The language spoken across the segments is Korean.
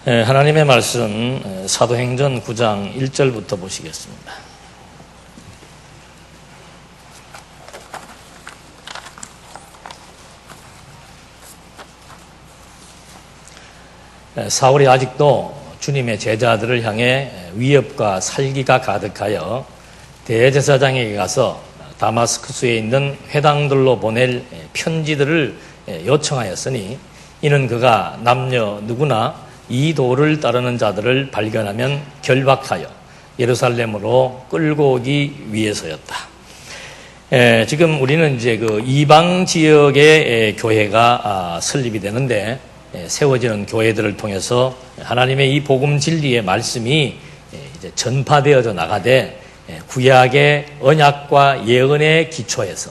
하나님의 말씀 사도행전 9장 1절부터 보시겠습니다. 사울이 아직도 주님의 제자들을 향해 위협과 살기가 가득하여 대제사장에게 가서 다마스쿠스에 있는 회당들로 보낼 편지들을 요청하였으니, 이는 그가 남녀 누구나 이 도를 따르는 자들을 발견하면 결박하여 예루살렘으로 끌고 오기 위해서였다. 지금 우리는 이제 그 이방 지역의 교회가 설립이 되는데, 세워지는 교회들을 통해서 하나님의 이 복음 진리의 말씀이 이제 전파되어져 나가되, 구약의 언약과 예언의 기초에서,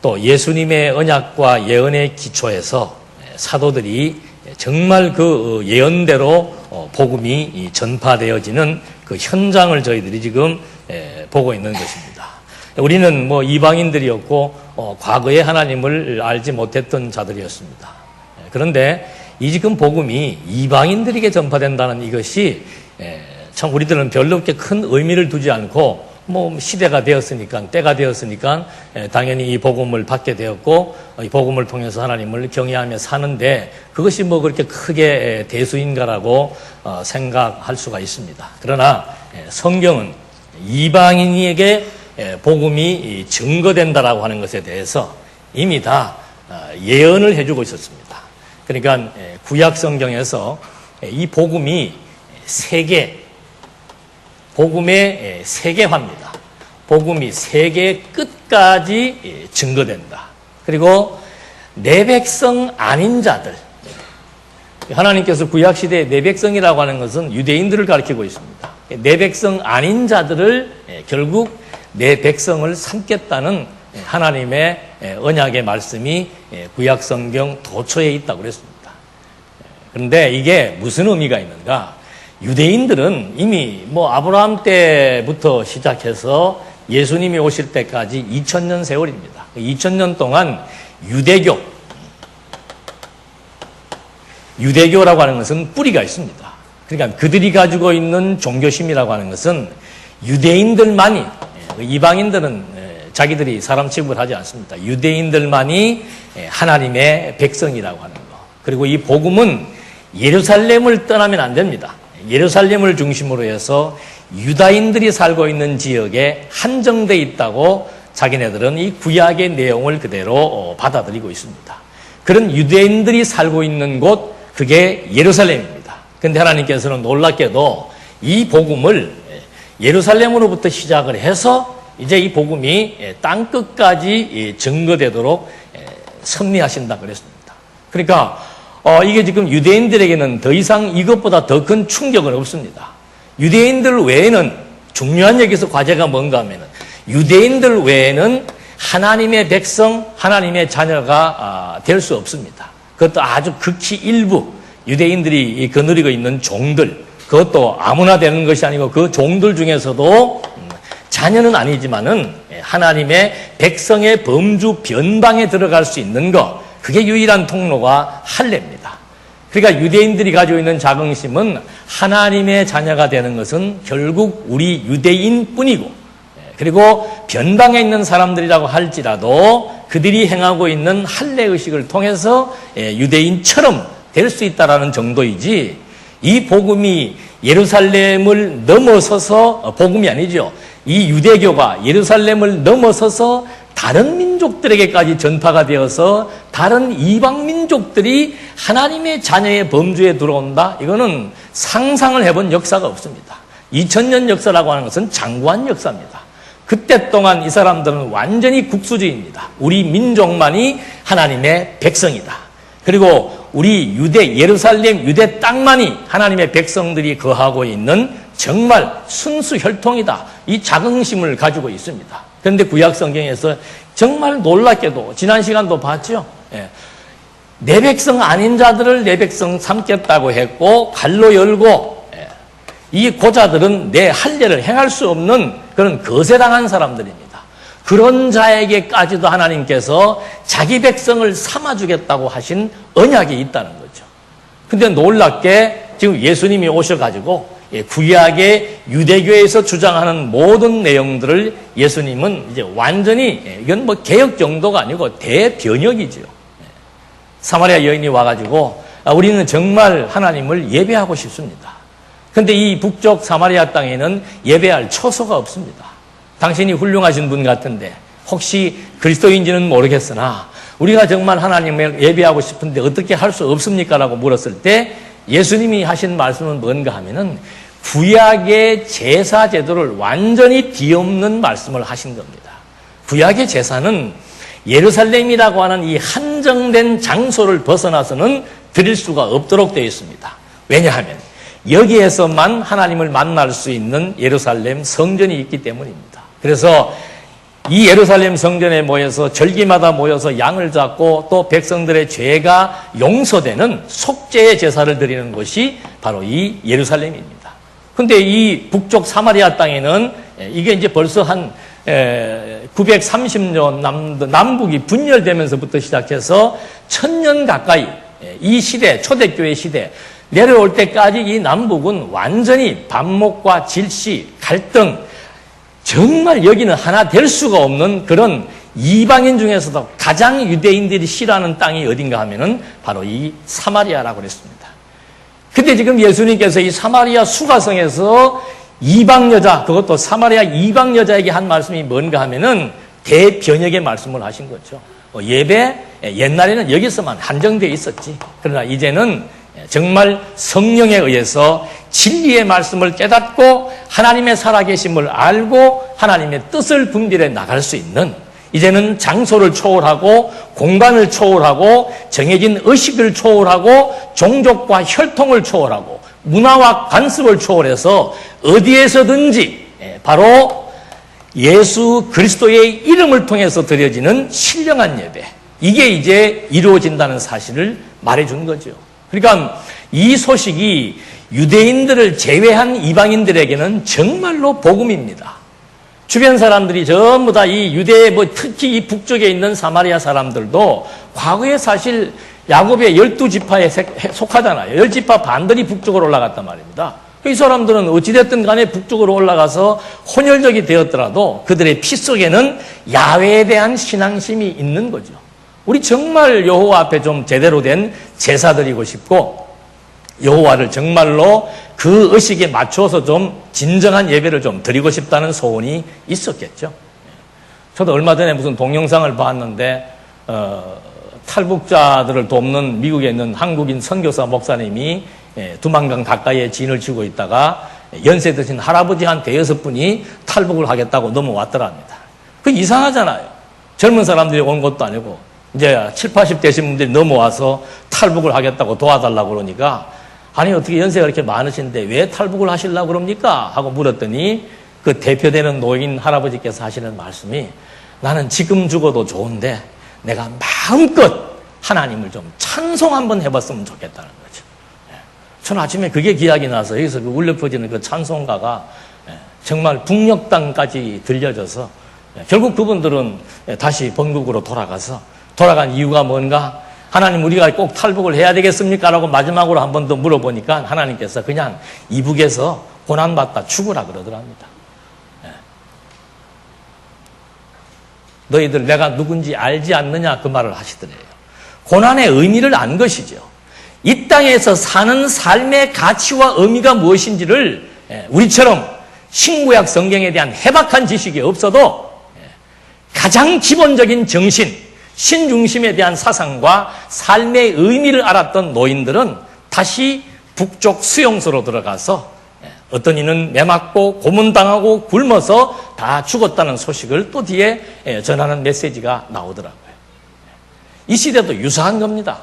또 예수님의 언약과 예언의 기초에서 사도들이 정말 그 예언대로 복음이 전파되어지는 그 현장을 저희들이 지금 보고 있는 것입니다. 우리는 뭐 이방인들이었고 과거에 하나님을 알지 못했던 자들이었습니다. 그런데 이 지금 복음이 이방인들에게 전파된다는 이것이 참 우리들은 별로 그렇게 큰 의미를 두지 않고, 뭐 시대가 되었으니까, 때가 되었으니까 당연히 이 복음을 받게 되었고, 이 복음을 통해서 하나님을 경외하며 사는데, 그것이 뭐 그렇게 크게 대수인가라고 생각할 수가 있습니다. 그러나 성경은 이방인에게 복음이 증거된다라고 하는 것에 대해서 이미 다 예언을 해주고 있었습니다. 그러니까 구약 성경에서 이 복음이 복음의 세계화입니다. 복음이 세계 끝까지 증거된다. 그리고 내 백성 아닌 자들, 하나님께서 구약시대의 내 백성이라고 하는 것은 유대인들을 가리키고 있습니다. 내 백성 아닌 자들을 결국 내 백성을 삼겠다는 하나님의 언약의 말씀이 구약 성경 도처에 있다고 그랬습니다. 그런데 이게 무슨 의미가 있는가? 유대인들은 이미 뭐 아브라함 때부터 시작해서 예수님이 오실 때까지 2000년 세월입니다. 2000년 동안 유대교라고 하는 것은 뿌리가 있습니다. 그러니까 그들이 가지고 있는 종교심이라고 하는 것은 유대인들만이, 이방인들은 자기들이 사람 취급을 하지 않습니다. 유대인들만이 하나님의 백성이라고 하는 거. 그리고 이 복음은 예루살렘을 떠나면 안 됩니다. 예루살렘을 중심으로 해서 유다인들이 살고 있는 지역에 한정되어 있다고 자기네들은 이 구약의 내용을 그대로 받아들이고 있습니다. 그런 유대인들이 살고 있는 곳, 그게 예루살렘입니다. 그런데 하나님께서는 놀랍게도 이 복음을 예루살렘으로부터 시작을 해서 이제 이 복음이 땅끝까지 증거되도록 섭리하신다 그랬습니다. 그러니까 이게 지금 유대인들에게는 더 이상 이것보다 더 큰 충격은 없습니다. 유대인들 외에는, 중요한 여기서 과제가 뭔가 하면은, 유대인들 외에는 하나님의 백성, 하나님의 자녀가 될 수 없습니다. 그것도 아주 극히 일부, 유대인들이 거느리고 있는 종들, 그것도 아무나 되는 것이 아니고 그 종들 중에서도 자녀는 아니지만은 하나님의 백성의 범주 변방에 들어갈 수 있는 것, 그게 유일한 통로가 할례입니다. 그러니까 유대인들이 가지고 있는 자긍심은 하나님의 자녀가 되는 것은 결국 우리 유대인뿐이고, 그리고 변방에 있는 사람들이라고 할지라도 그들이 행하고 있는 할례의식을 통해서 유대인처럼 될 수 있다라는 정도이지, 이 복음이 예루살렘을 넘어서서, 복음이 아니죠, 이 유대교가 예루살렘을 넘어서서 다른 민족들에게까지 전파가 되어서 다른 이방 민족들이 하나님의 자녀의 범주에 들어온다? 이거는 상상을 해본 역사가 없습니다. 2000년 역사라고 하는 것은 장구한 역사입니다. 그때 동안 이 사람들은 완전히 국수주의입니다. 우리 민족만이 하나님의 백성이다. 그리고 우리 예루살렘 유대 땅만이 하나님의 백성들이 거하고 있는 정말 순수 혈통이다. 이 자긍심을 가지고 있습니다. 그런데 구약 성경에서 정말 놀랍게도 지난 시간도 봤죠. 내 백성 아닌 자들을 내 백성 삼겠다고 했고, 칼로 열고, 이 고자들은 내 할례를 행할 수 없는 그런 거세당한 사람들입니다. 그런 자에게까지도 하나님께서 자기 백성을 삼아주겠다고 하신 언약이 있다는 거죠. 근데 놀랍게 지금 예수님이 오셔가지고 구약의 유대교에서 주장하는 모든 내용들을 예수님은 이제 완전히, 이건 뭐 개혁 정도가 아니고 대변혁이죠. 사마리아 여인이 와가지고 우리는 정말 하나님을 예배하고 싶습니다. 그런데 이 북쪽 사마리아 땅에는 예배할 처소가 없습니다. 당신이 훌륭하신 분 같은데 혹시 그리스도인지는 모르겠으나 우리가 정말 하나님을 예배하고 싶은데 어떻게 할 수 없습니까? 라고 물었을 때 예수님이 하신 말씀은 뭔가 하면은 구약의 제사 제도를 완전히 뒤엎는 말씀을 하신 겁니다. 구약의 제사는 예루살렘이라고 하는 이 한정된 장소를 벗어나서는 드릴 수가 없도록 되어 있습니다. 왜냐하면 여기에서만 하나님을 만날 수 있는 예루살렘 성전이 있기 때문입니다. 그래서 이 예루살렘 성전에 모여서 절기마다 모여서 양을 잡고 또 백성들의 죄가 용서되는 속죄의 제사를 드리는 곳이 바로 이 예루살렘입니다. 근데 이 북쪽 사마리아 땅에는 이게 이제 벌써 한 930년 남북이 분열되면서부터 시작해서 1000년 가까이 이 시대, 초대교회 시대 내려올 때까지 이 남북은 완전히 반목과 질시, 갈등, 정말 여기는 하나 될 수가 없는 그런 이방인 중에서도 가장 유대인들이 싫어하는 땅이 어딘가 하면은 바로 이 사마리아라고 그랬습니다. 근데 지금 예수님께서 이 사마리아 수가성에서 이방 여자, 그것도 사마리아 이방 여자에게 한 말씀이 뭔가 하면은 대변혁의 말씀을 하신 거죠. 예배, 옛날에는 여기서만 한정되어 있었지. 그러나 이제는 정말 성령에 의해서 진리의 말씀을 깨닫고 하나님의 살아계심을 알고 하나님의 뜻을 분별해 나갈 수 있는, 이제는 장소를 초월하고 공간을 초월하고 정해진 의식을 초월하고 종족과 혈통을 초월하고 문화와 관습을 초월해서 어디에서든지 바로 예수 그리스도의 이름을 통해서 드려지는 신령한 예배, 이게 이제 이루어진다는 사실을 말해준 거죠. 그러니까 이 소식이 유대인들을 제외한 이방인들에게는 정말로 복음입니다. 주변 사람들이 전부 다 이 유대, 특히 이 북쪽에 있는 사마리아 사람들도 과거에 사실 야곱의 12지파에 속하잖아요. 10지파 반들이 북쪽으로 올라갔단 말입니다. 이 사람들은 어찌됐든 간에 북쪽으로 올라가서 혼혈적이 되었더라도 그들의 피 속에는 야훼에 대한 신앙심이 있는 거죠. 우리 정말 여호와 앞에 좀 제대로 된 제사 드리고 싶고 여호와를 정말로 그 의식에 맞춰서 좀 진정한 예배를 좀 드리고 싶다는 소원이 있었겠죠. 저도 얼마 전에 무슨 동영상을 봤는데 탈북자들을 돕는 미국에 있는 한국인 선교사 목사님이 두만강 가까이에 진을 치고 있다가 연세 드신 할아버지 한 5분이 탈북을 하겠다고 넘어왔더랍니다. 그 이상하잖아요. 젊은 사람들이 온 것도 아니고 이제 70, 80 되신 분들이 넘어와서 탈북을 하겠다고 도와달라고 그러니까 아니 어떻게 연세가 이렇게 많으신데 왜 탈북을 하시려고 그럽니까? 하고 물었더니 그 대표되는 노인 할아버지께서 하시는 말씀이 나는 지금 죽어도 좋은데 내가 마음껏 하나님을 좀 찬송 한번 해봤으면 좋겠다는 거죠. 저는 아침에 그게 기약이 나서 여기서 그 울려 퍼지는 그 찬송가가 정말 북녘 땅까지 들려져서 결국 그분들은 다시 본국으로 돌아간 이유가 뭔가? 하나님 우리가 꼭 탈북을 해야 되겠습니까? 라고 마지막으로 한 번 더 물어보니까 하나님께서 그냥 이북에서 고난받다 죽으라 그러더랍니다. 너희들 내가 누군지 알지 않느냐 그 말을 하시더래요. 고난의 의미를 안 것이죠. 이 땅에서 사는 삶의 가치와 의미가 무엇인지를 우리처럼 신구약 성경에 대한 해박한 지식이 없어도 가장 기본적인 정신, 신중심에 대한 사상과 삶의 의미를 알았던 노인들은 다시 북쪽 수용소로 들어가서 어떤 이는 매맞고 고문당하고 굶어서 다 죽었다는 소식을 또 뒤에 전하는 메시지가 나오더라고요. 이 시대도 유사한 겁니다.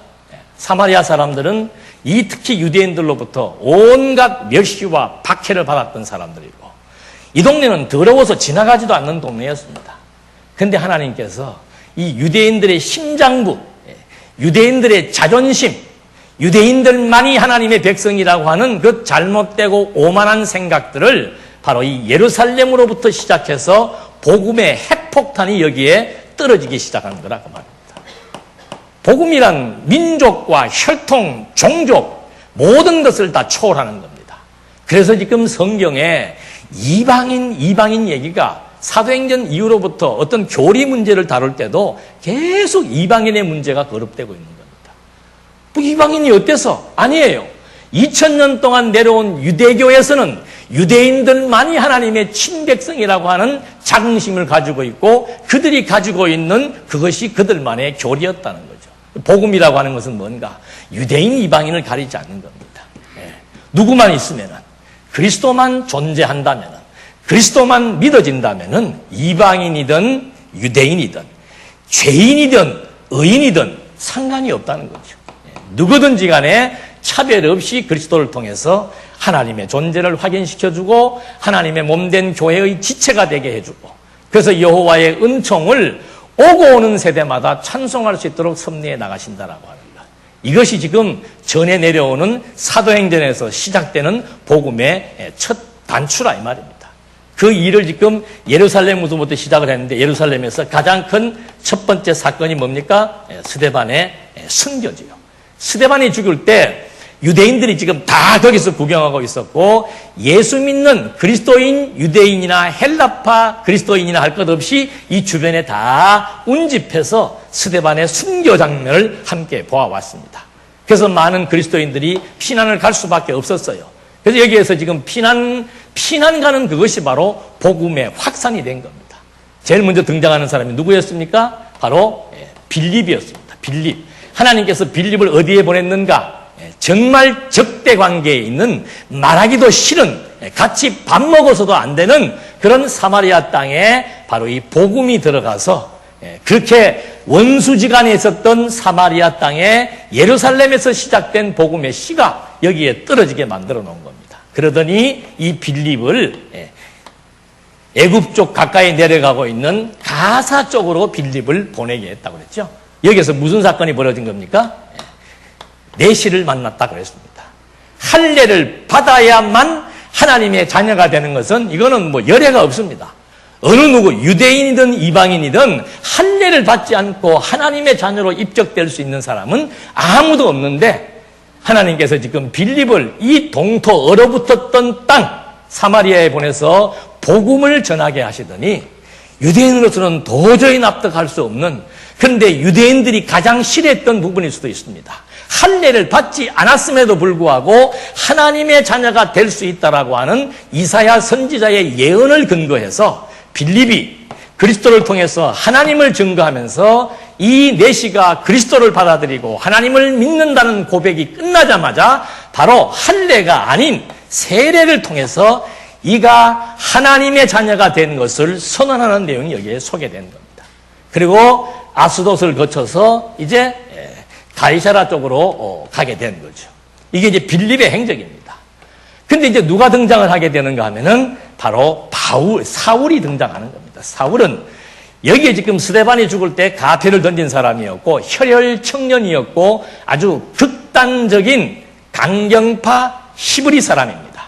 사마리아 사람들은 이 특히 유대인들로부터 온갖 멸시와 박해를 받았던 사람들이고 이 동네는 더러워서 지나가지도 않는 동네였습니다. 그런데 하나님께서 이 유대인들의 심장부, 유대인들의 자존심, 유대인들만이 하나님의 백성이라고 하는 그 잘못되고 오만한 생각들을 바로 이 예루살렘으로부터 시작해서 복음의 핵폭탄이 여기에 떨어지기 시작한 거라고 말합니다. 복음이란 민족과 혈통, 종족, 모든 것을 다 초월하는 겁니다. 그래서 지금 성경에 이방인 얘기가 사도행전 이후로부터 어떤 교리 문제를 다룰 때도 계속 이방인의 문제가 거듭되고 있는 겁니다. 뭐 이방인이 어때서? 아니에요. 2000년 동안 내려온 유대교에서는 유대인들만이 하나님의 친백성이라고 하는 자긍심을 가지고 있고 그들이 가지고 있는 그것이 그들만의 교리였다는 거죠. 복음이라고 하는 것은 뭔가? 유대인, 이방인을 가리지 않는 겁니다. 누구만 있으면은, 그리스도만 존재한다면은, 그리스도만 믿어진다면은 이방인이든 유대인이든 죄인이든 의인이든 상관이 없다는 거죠. 누구든지 간에 차별 없이 그리스도를 통해서 하나님의 존재를 확인시켜주고 하나님의 몸된 교회의 지체가 되게 해주고 그래서 여호와의 은총을 오고 오는 세대마다 찬송할 수 있도록 섭리해 나가신다라고 하는 것. 이것이 지금 전해 내려오는 사도행전에서 시작되는 복음의 첫 단추라 이 말입니다. 그 일을 지금 예루살렘으로부터 시작을 했는데 예루살렘에서 가장 큰 첫 번째 사건이 뭡니까? 스데반의 순교지요. 스데반이 죽을 때 유대인들이 지금 다 거기서 구경하고 있었고 예수 믿는 그리스도인, 유대인이나 헬라파 그리스도인이나 할 것 없이 이 주변에 다 운집해서 스데반의 순교 장면을 함께 보아왔습니다. 그래서 많은 그리스도인들이 피난을 갈 수밖에 없었어요. 그래서 여기에서 지금 피난 가는 그것이 바로 복음의 확산이 된 겁니다. 제일 먼저 등장하는 사람이 누구였습니까? 바로 빌립이었습니다. 빌립. 하나님께서 빌립을 어디에 보냈는가? 정말 적대 관계에 있는 말하기도 싫은 같이 밥 먹어서도 안 되는 그런 사마리아 땅에 바로 이 복음이 들어가서 그렇게 원수지간에 있었던 사마리아 땅에 예루살렘에서 시작된 복음의 씨가 여기에 떨어지게 만들어 놓은 겁니다. 그러더니 이 빌립을 애굽 쪽 가까이 내려가고 있는 가사 쪽으로 빌립을 보내게 했다고 그랬죠. 여기서 무슨 사건이 벌어진 겁니까? 내시를 만났다 그랬습니다. 할례를 받아야만 하나님의 자녀가 되는 것은 이거는 뭐 열애가 없습니다. 어느 누구 유대인이든 이방인이든 할례를 받지 않고 하나님의 자녀로 입적될 수 있는 사람은 아무도 없는데 하나님께서 지금 빌립을 이 동토 얼어붙었던 땅 사마리아에 보내서 복음을 전하게 하시더니 유대인으로서는 도저히 납득할 수 없는 그런데 유대인들이 가장 싫어했던 부분일 수도 있습니다. 할례를 받지 않았음에도 불구하고 하나님의 자녀가 될 수 있다라고 하는 이사야 선지자의 예언을 근거해서 빌립이 그리스도를 통해서 하나님을 증거하면서 이 내시가 그리스도를 받아들이고 하나님을 믿는다는 고백이 끝나자마자 바로 할례가 아닌 세례를 통해서 이가 하나님의 자녀가 된 것을 선언하는 내용이 여기에 소개된 겁니다. 그리고 아스돗을 거쳐서 이제 가이사라 쪽으로 가게 된 거죠. 이게 이제 빌립의 행적입니다. 근데 이제 누가 등장을 하게 되는가 하면은 바로 사울이 등장하는 겁니다. 사울은 여기에 지금 스데반이 죽을 때 가패를 던진 사람이었고 혈혈 청년이었고 아주 극단적인 강경파 히브리 사람입니다.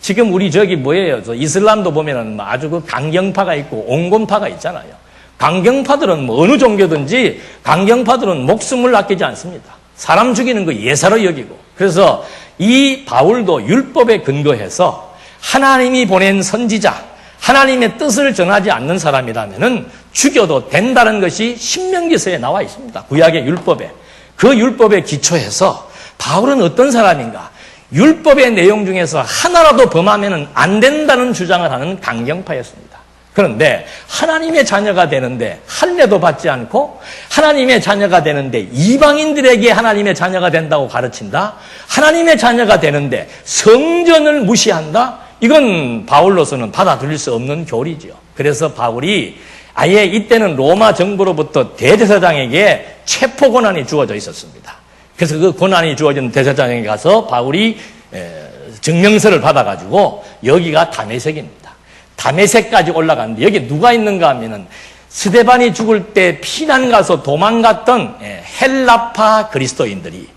지금 우리 저기 뭐예요? 저 이슬람도 보면은 아주 그 강경파가 있고 온건파가 있잖아요. 강경파들은 뭐 어느 종교든지 강경파들은 목숨을 아끼지 않습니다. 사람 죽이는 거 예사로 여기고. 그래서 이 바울도 율법에 근거해서 하나님이 보낸 선지자, 하나님의 뜻을 전하지 않는 사람이라면은 죽여도 된다는 것이 신명기서에 나와 있습니다. 구약의 율법에. 그 율법에 기초해서 바울은 어떤 사람인가? 율법의 내용 중에서 하나라도 범하면 안 된다는 주장을 하는 강경파였습니다. 그런데 하나님의 자녀가 되는데 할례도 받지 않고 하나님의 자녀가 되는데 이방인들에게 하나님의 자녀가 된다고 가르친다? 하나님의 자녀가 되는데 성전을 무시한다? 이건 바울로서는 받아들일 수 없는 교리지요. 그래서 바울이 아예 이때는 로마 정부로부터 대제사장에게 체포 권한이 주어져 있었습니다. 그래서 그 권한이 주어진 대제사장에게 가서 바울이 증명서를 받아가지고 여기가 다메섹입니다. 다메섹까지 올라갔는데 여기 누가 있는가 하면은 스데반이 죽을 때 피난 가서 도망갔던 헬라파 그리스도인들이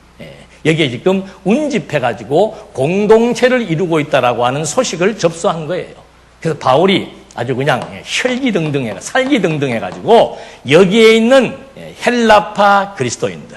여기에 지금 운집해가지고 공동체를 이루고 있다라고 하는 소식을 접수한 거예요. 그래서 바울이 아주 그냥 살기등등해가지고 여기에 있는 헬라파 그리스도인들,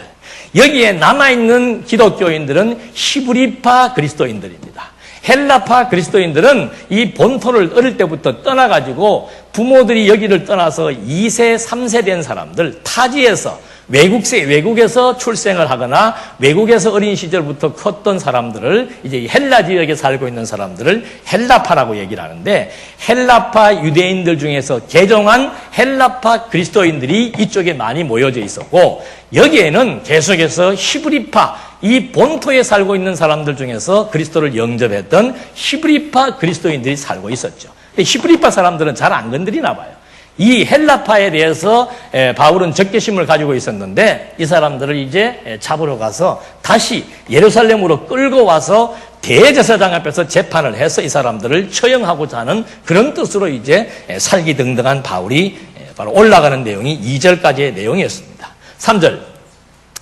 여기에 남아있는 기독교인들은 히브리파 그리스도인들입니다. 헬라파 그리스도인들은 이 본토를 어릴 때부터 떠나가지고 부모들이 여기를 떠나서 2세, 3세 된 사람들, 타지에서 외국에서 출생을 하거나 외국에서 어린 시절부터 컸던 사람들을 이제 헬라 지역에 살고 있는 사람들을 헬라파라고 얘기를 하는데, 헬라파 유대인들 중에서 개종한 헬라파 그리스도인들이 이쪽에 많이 모여져 있었고, 여기에는 계속해서 히브리파, 이 본토에 살고 있는 사람들 중에서 그리스도를 영접했던 히브리파 그리스도인들이 살고 있었죠. 근데 히브리파 사람들은 잘 안 건드리나 봐요. 이 헬라파에 대해서 바울은 적개심을 가지고 있었는데, 이 사람들을 이제 잡으러 가서 다시 예루살렘으로 끌고 와서 대제사장 앞에서 재판을 해서 이 사람들을 처형하고자 하는 그런 뜻으로 이제 살기등등한 바울이 바로 올라가는 내용이 2절까지의 내용이었습니다. 3절,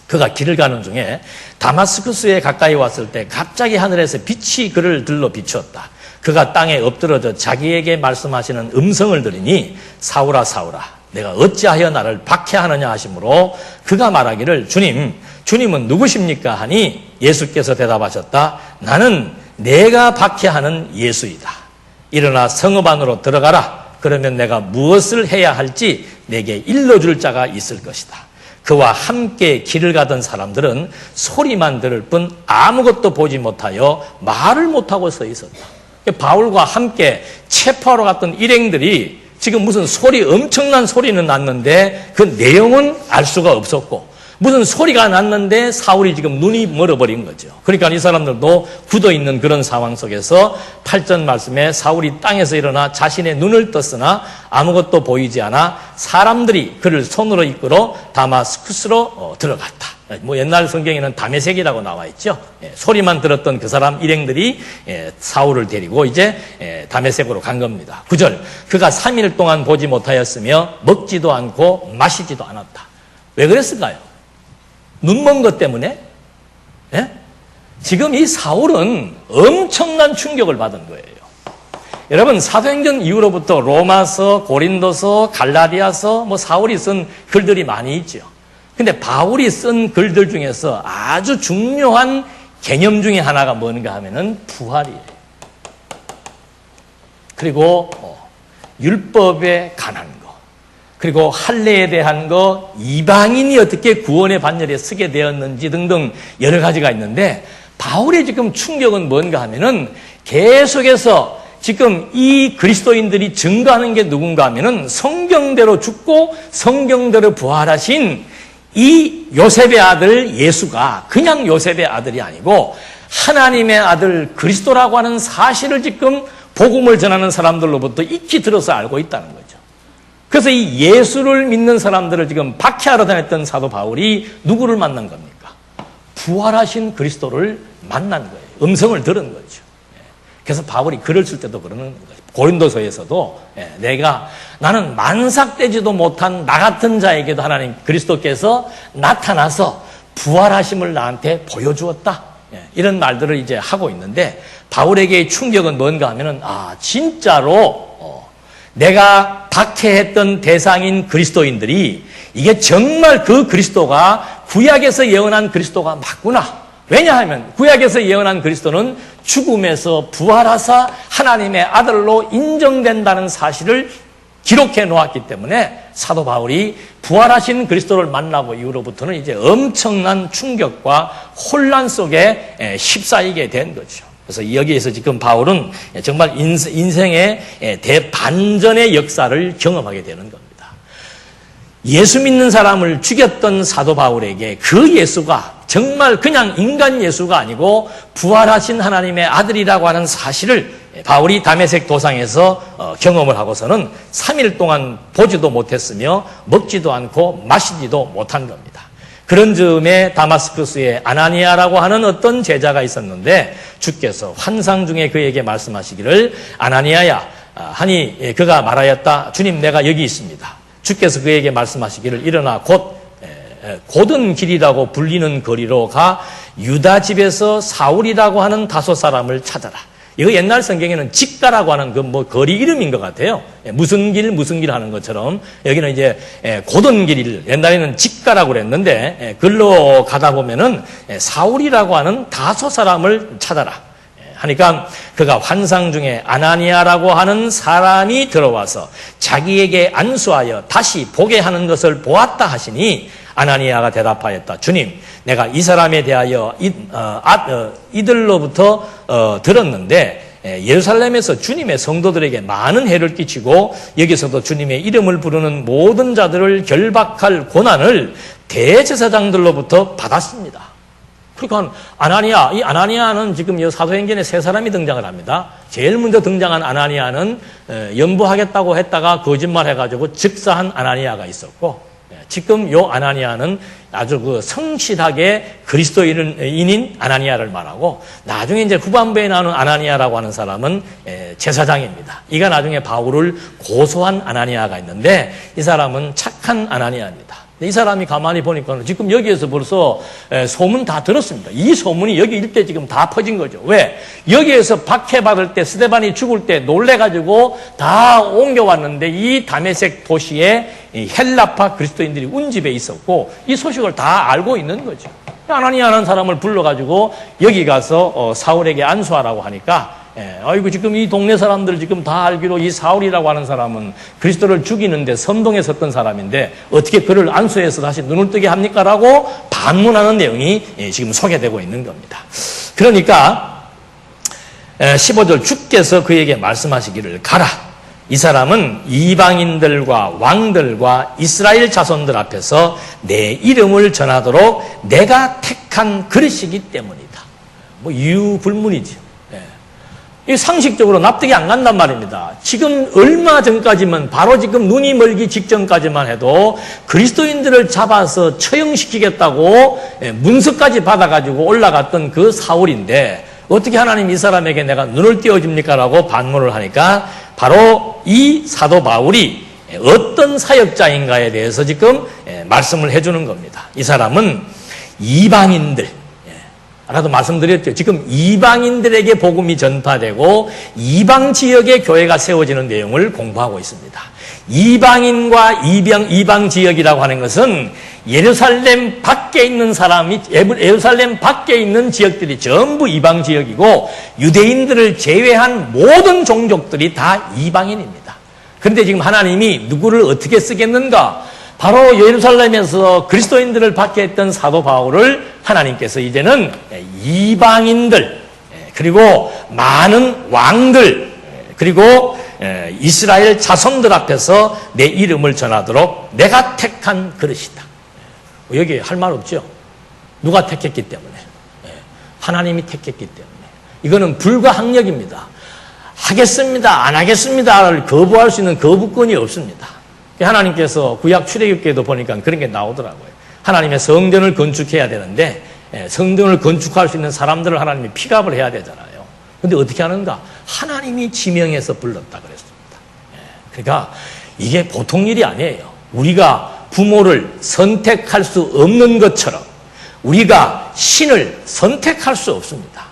그가 길을 가는 중에 다마스쿠스에 가까이 왔을 때 갑자기 하늘에서 빛이 그를 들러 비추었다. 그가 땅에 엎드러져 자기에게 말씀하시는 음성을 들으니 사울아 사울아 내가 어찌하여 나를 박해하느냐 하시므로 그가 말하기를 주님은 누구십니까 하니 예수께서 대답하셨다. 나는 내가 박해하는 예수이다. 일어나 성읍 안으로 들어가라. 그러면 내가 무엇을 해야 할지 내게 일러줄 자가 있을 것이다. 그와 함께 길을 가던 사람들은 소리만 들을 뿐 아무것도 보지 못하여 말을 못하고 서 있었다. 바울과 함께 체포하러 갔던 일행들이 지금 무슨 엄청난 소리는 났는데 그 내용은 알 수가 없었고, 무슨 소리가 났는데 사울이 지금 눈이 멀어버린 거죠. 그러니까 이 사람들도 굳어있는 그런 상황 속에서 8절 말씀에 사울이 땅에서 일어나 자신의 눈을 떴으나 아무것도 보이지 않아 사람들이 그를 손으로 이끌어 다마스쿠스로 들어갔다. 뭐 옛날 성경에는 다메섹이라고 나와 있죠. 소리만 들었던 그 사람 일행들이 사울을 데리고 이제 다메섹으로 간 겁니다. 9절, 그가 3일 동안 보지 못하였으며 먹지도 않고 마시지도 않았다. 왜 그랬을까요? 눈 먼 것 때문에? 예? 지금 이 사울은 엄청난 충격을 받은 거예요. 여러분, 사도행전 이후로부터 로마서, 고린도서, 갈라디아서, 사울이 쓴 글들이 많이 있죠. 근데 바울이 쓴 글들 중에서 아주 중요한 개념 중에 하나가 뭔가 하면은 부활이에요. 그리고 율법에 관한 거, 그리고 할례에 대한 거, 이방인이 어떻게 구원의 반열에 서게 되었는지 등등 여러 가지가 있는데, 바울의 지금 충격은 뭔가 하면은 계속해서 지금 이 그리스도인들이 증거하는 게 누군가 하면은 성경대로 죽고 성경대로 부활하신 이 요셉의 아들 예수가 그냥 요셉의 아들이 아니고 하나님의 아들 그리스도라고 하는 사실을 지금 복음을 전하는 사람들로부터 익히 들어서 알고 있다는 거죠. 그래서 이 예수를 믿는 사람들을 지금 박해하러 다녔던 사도 바울이 누구를 만난 겁니까? 부활하신 그리스도를 만난 거예요. 음성을 들은 거죠. 그래서 바울이 글을 쓸 때도 그러는 거죠. 고린도서에서도 나는 만삭되지도 못한 나 같은 자에게도 하나님 그리스도께서 나타나서 부활하심을 나한테 보여주었다. 이런 말들을 이제 하고 있는데, 바울에게의 충격은 뭔가 하면은 진짜로 내가 박해했던 대상인 그리스도인들이 이게 정말 그 그리스도가 구약에서 예언한 그리스도가 맞구나. 왜냐하면 구약에서 예언한 그리스도는 죽음에서 부활하사 하나님의 아들로 인정된다는 사실을 기록해 놓았기 때문에 사도 바울이 부활하신 그리스도를 만나고 이후로부터는 이제 엄청난 충격과 혼란 속에 휩싸이게 된 거죠. 그래서 여기에서 지금 바울은 정말 인생의 대반전의 역사를 경험하게 되는 겁니다. 예수 믿는 사람을 죽였던 사도 바울에게 그 예수가 정말 그냥 인간 예수가 아니고 부활하신 하나님의 아들이라고 하는 사실을 바울이 다메섹 도상에서 경험을 하고서는 3일 동안 보지도 못했으며 먹지도 않고 마시지도 못한 겁니다. 그런 즈음에 다마스쿠스에 아나니아라고 하는 어떤 제자가 있었는데 주께서 환상 중에 그에게 말씀하시기를 아나니아야 하니 그가 말하였다. 주님, 내가 여기 있습니다. 주께서 그에게 말씀하시기를 일어나 곧은 길이라고 불리는 거리로 가 유다 집에서 사울이라고 하는 다섯 사람을 찾아라. 이거 옛날 성경에는 직가라고 하는 그 뭐 거리 이름인 것 같아요. 무슨 길 하는 것처럼 여기는 이제 고던 길을 옛날에는 직가라고 그랬는데 글로 가다 보면은 사울이라고 하는 다소 사람을 찾아라 하니까 그가 환상 중에 아나니아라고 하는 사람이 들어와서 자기에게 안수하여 다시 보게 하는 것을 보았다 하시니 아나니아가 대답하였다. 주님, 내가 이 사람에 대하여 이들로부터 들었는데 예루살렘에서 주님의 성도들에게 많은 해를 끼치고 여기서도 주님의 이름을 부르는 모든 자들을 결박할 고난을 대제사장들로부터 받았습니다. 그러니까 이 아나니아는 지금 사도행전에 세 사람이 등장을 합니다. 제일 먼저 등장한 아나니아는 연부하겠다고 했다가 거짓말해가지고 즉사한 아나니아가 있었고, 지금 요 아나니아는 아주 그 성실하게 그리스도인인 아나니아를 말하고, 나중에 이제 후반부에 나오는 아나니아라고 하는 사람은 제사장입니다. 이가 나중에 바울을 고소한 아나니아가 있는데 이 사람은 착한 아나니아입니다. 이 사람이 가만히 보니까 지금 여기에서 벌써 소문 다 들었습니다. 이 소문이 여기 일대 지금 다 퍼진 거죠. 왜? 여기에서 박해받을 때 스데반이 죽을 때 놀래가지고 다 옮겨왔는데 이 다메섹 도시에 헬라파 그리스도인들이 운집에 있었고 이 소식을 다 알고 있는 거죠. 아나니아라는 사람을 불러가지고 여기 가서 사울에게 안수하라고 하니까 아이고 지금 이 동네 사람들 지금 다 알기로 이 사울이라고 하는 사람은 그리스도를 죽이는데 선동에 섰던 사람인데 어떻게 그를 안수해서 다시 눈을 뜨게 합니까? 라고 반문하는 내용이 지금 소개되고 있는 겁니다. 그러니까 15절 주께서 그에게 말씀하시기를 가라. 이 사람은 이방인들과 왕들과 이스라엘 자손들 앞에서 내 이름을 전하도록 내가 택한 그릇이기 때문이다. 뭐 유불문이죠. 이 상식적으로 납득이 안 간단 말입니다. 지금 얼마 전까지만 바로 지금 눈이 멀기 직전까지만 해도 그리스도인들을 잡아서 처형시키겠다고 문서까지 받아가지고 올라갔던 그 사울인데 어떻게 하나님 이 사람에게 내가 눈을 띄워줍니까? 라고 반문을 하니까 바로 이 사도 바울이 어떤 사역자인가에 대해서 지금 말씀을 해주는 겁니다. 이 사람은 이방인들, 아까도 말씀드렸죠. 지금 이방인들에게 복음이 전파되고 이방 지역의 교회가 세워지는 내용을 공부하고 있습니다. 이방인과 이방 지역이라고 하는 것은 예루살렘 밖에 있는 예루살렘 밖에 있는 지역들이 전부 이방 지역이고 유대인들을 제외한 모든 종족들이 다 이방인입니다. 그런데 지금 하나님이 누구를 어떻게 쓰겠는가? 바로 예루살렘에서 그리스도인들을 박해했던 사도 바울을 하나님께서 이제는 이방인들 그리고 많은 왕들 그리고 이스라엘 자손들 앞에서 내 이름을 전하도록 내가 택한 그릇이다. 여기 할 말 없죠. 누가 택했기 때문에. 하나님이 택했기 때문에. 이거는 불가항력입니다. 하겠습니다. 안 하겠습니다를 거부할 수 있는 거부권이 없습니다. 하나님께서 구약 출애굽기에도 보니까 그런 게 나오더라고요. 하나님의 성전을 건축해야 되는데 성전을 건축할 수 있는 사람들을 하나님이 픽업을 해야 되잖아요. 그런데 어떻게 하는가? 하나님이 지명해서 불렀다 그랬습니다. 그러니까 이게 보통 일이 아니에요. 우리가 부모를 선택할 수 없는 것처럼 우리가 신을 선택할 수 없습니다.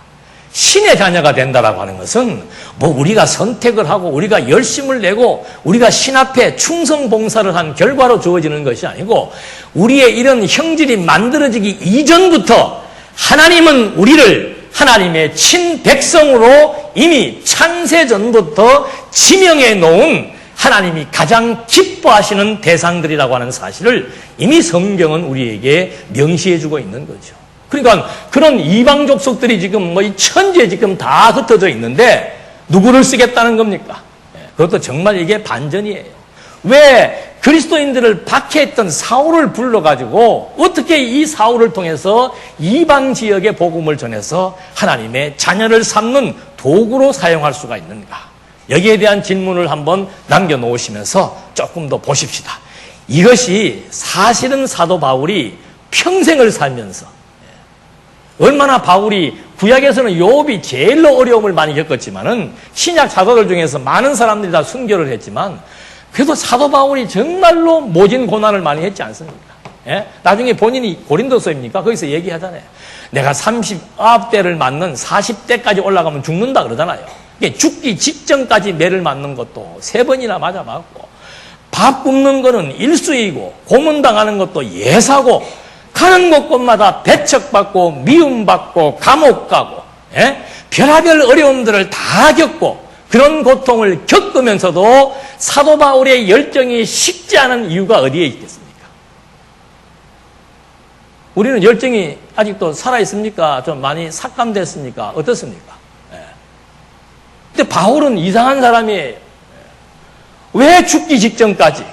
신의 자녀가 된다라고 하는 것은 뭐 우리가 선택을 하고 우리가 열심을 내고 우리가 신 앞에 충성 봉사를 한 결과로 주어지는 것이 아니고 우리의 이런 형질이 만들어지기 이전부터 하나님은 우리를 하나님의 친백성으로 이미 창세전부터 지명해 놓은 하나님이 가장 기뻐하시는 대상들이라고 하는 사실을 이미 성경은 우리에게 명시해 주고 있는 거죠. 그러니까 그런 이방 족속들이 지금 뭐 이 천지에 지금 다 흩어져 있는데 누구를 쓰겠다는 겁니까? 그것도 정말 이게 반전이에요. 왜 그리스도인들을 박해했던 사울을 불러가지고 어떻게 이 사울을 통해서 이방 지역의 복음을 전해서 하나님의 자녀를 삼는 도구로 사용할 수가 있는가? 여기에 대한 질문을 한번 남겨놓으시면서 조금 더 보십시다. 이것이 사실은 사도 바울이 평생을 살면서 얼마나 바울이 구약에서는 욥이 제일로 어려움을 많이 겪었지만은 신약 사도들 중에서 많은 사람들이 다 순교를 했지만 그래도 사도 바울이 정말로 모진 고난을 많이 했지 않습니까? 예? 나중에 본인이 고린도서입니까? 거기서 얘기하잖아요. 내가 39대를 맞는 40대까지 올라가면 죽는다 그러잖아요. 죽기 직전까지 매를 맞는 것도 3번이나 맞아 맞고, 밥 굶는 거는 일수이고, 고문당하는 것도 예사고, 가는 곳곳마다 배척받고, 미움받고, 감옥 가고, 예? 별하별 어려움들을 다 겪고, 그런 고통을 겪으면서도 사도 바울의 열정이 식지 않은 이유가 어디에 있겠습니까? 우리는 열정이 아직도 살아있습니까? 좀 많이 삭감됐습니까? 어떻습니까? 예. 근데 바울은 이상한 사람이에요. 왜 죽기 직전까지?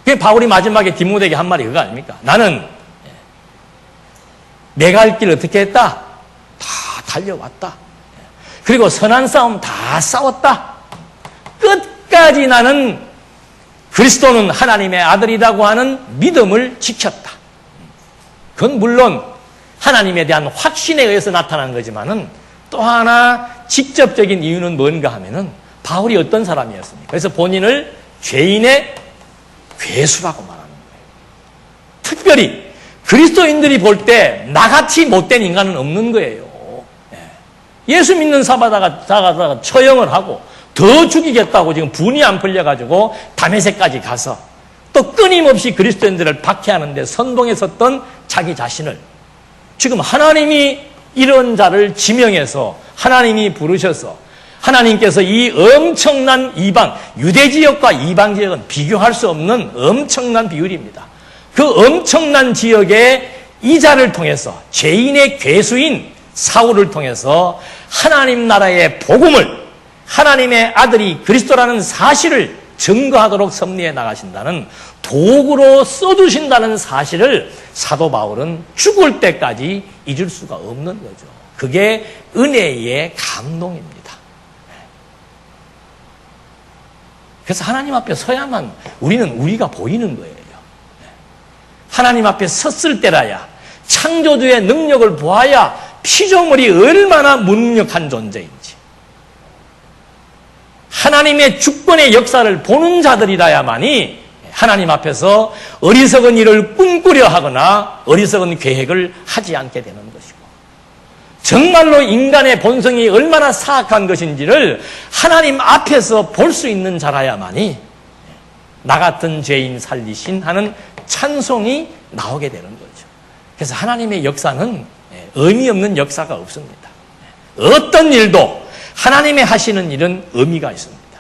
그게 바울이 마지막에 디모데에게 한 말이 그거 아닙니까? 나는 내가 할 길 어떻게 했다? 다 달려왔다. 그리고 선한 싸움 다 싸웠다. 끝까지 나는 그리스도는 하나님의 아들이라고 하는 믿음을 지켰다. 그건 물론 하나님에 대한 확신에 의해서 나타난 거지만은 또 하나 직접적인 이유는 뭔가 하면은 바울이 어떤 사람이었습니까? 그래서 본인을 죄인의 괴수라고 말하는 거예요. 특별히 그리스도인들이 볼 때 나같이 못된 인간은 없는 거예요. 예수 믿는 사바다가 처형을 하고 더 죽이겠다고 지금 분이 안 풀려가지고 다메섹까지 가서 또 끊임없이 그리스도인들을 박해하는데 선봉에 섰던 자기 자신을 지금 하나님이 이런 자를 지명해서 하나님이 부르셔서 하나님께서 이 엄청난 이방, 유대 지역과 이방 지역은 비교할 수 없는 엄청난 비율입니다. 그 엄청난 지역에 이 자를 통해서 죄인의 괴수인 사울을 통해서 하나님 나라의 복음을 하나님의 아들이 그리스도라는 사실을 증거하도록 섭리해 나가신다는 도구로 써주신다는 사실을 사도 바울은 죽을 때까지 잊을 수가 없는 거죠. 그게 은혜의 감동입니다. 그래서 하나님 앞에 서야만 우리는 우리가 보이는 거예요. 하나님 앞에 섰을 때라야 창조주의 능력을 보아야 피조물이 얼마나 무능력한 존재인지, 하나님의 주권의 역사를 보는 자들이라야만이 하나님 앞에서 어리석은 일을 꿈꾸려 하거나 어리석은 계획을 하지 않게 되는 것이고, 정말로 인간의 본성이 얼마나 사악한 것인지를 하나님 앞에서 볼 수 있는 자라야만이 나 같은 죄인 살리신 하는 찬송이 나오게 되는 거죠. 그래서 하나님의 역사는 의미 없는 역사가 없습니다. 어떤 일도 하나님의 하시는 일은 의미가 있습니다.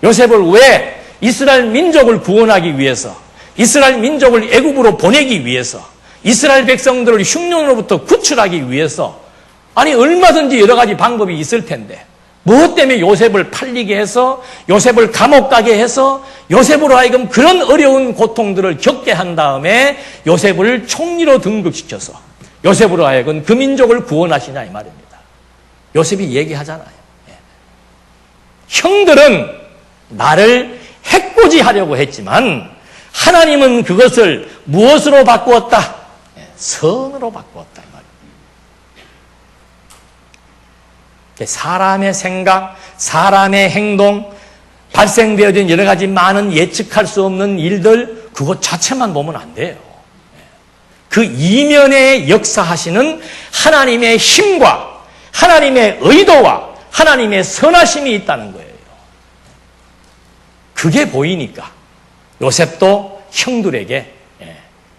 요셉을 왜 이스라엘 민족을 구원하기 위해서, 이스라엘 민족을 애굽으로 보내기 위해서, 이스라엘 백성들을 흉년으로부터 구출하기 위해서, 아니 얼마든지 여러 가지 방법이 있을 텐데 무엇 때문에 요셉을 팔리게 해서 요셉을 감옥 가게 해서 요셉으로 하여금 그런 어려운 고통들을 겪게 한 다음에 요셉을 총리로 등극시켜서 요셉으로 하여금 그 민족을 구원하시냐 이 말입니다. 요셉이 얘기하잖아요. 형들은 나를 해코지하려고 했지만 하나님은 그것을 무엇으로 바꾸었다? 선으로 바꾸었다 이 말입니다. 사람의 생각, 사람의 행동, 발생되어진 여러 가지 많은 예측할 수 없는 일들, 그것 자체만 보면 안 돼요. 그 이면에 역사하시는 하나님의 힘과 하나님의 의도와 하나님의 선하심이 있다는 거예요. 그게 보이니까 요셉도 형들에게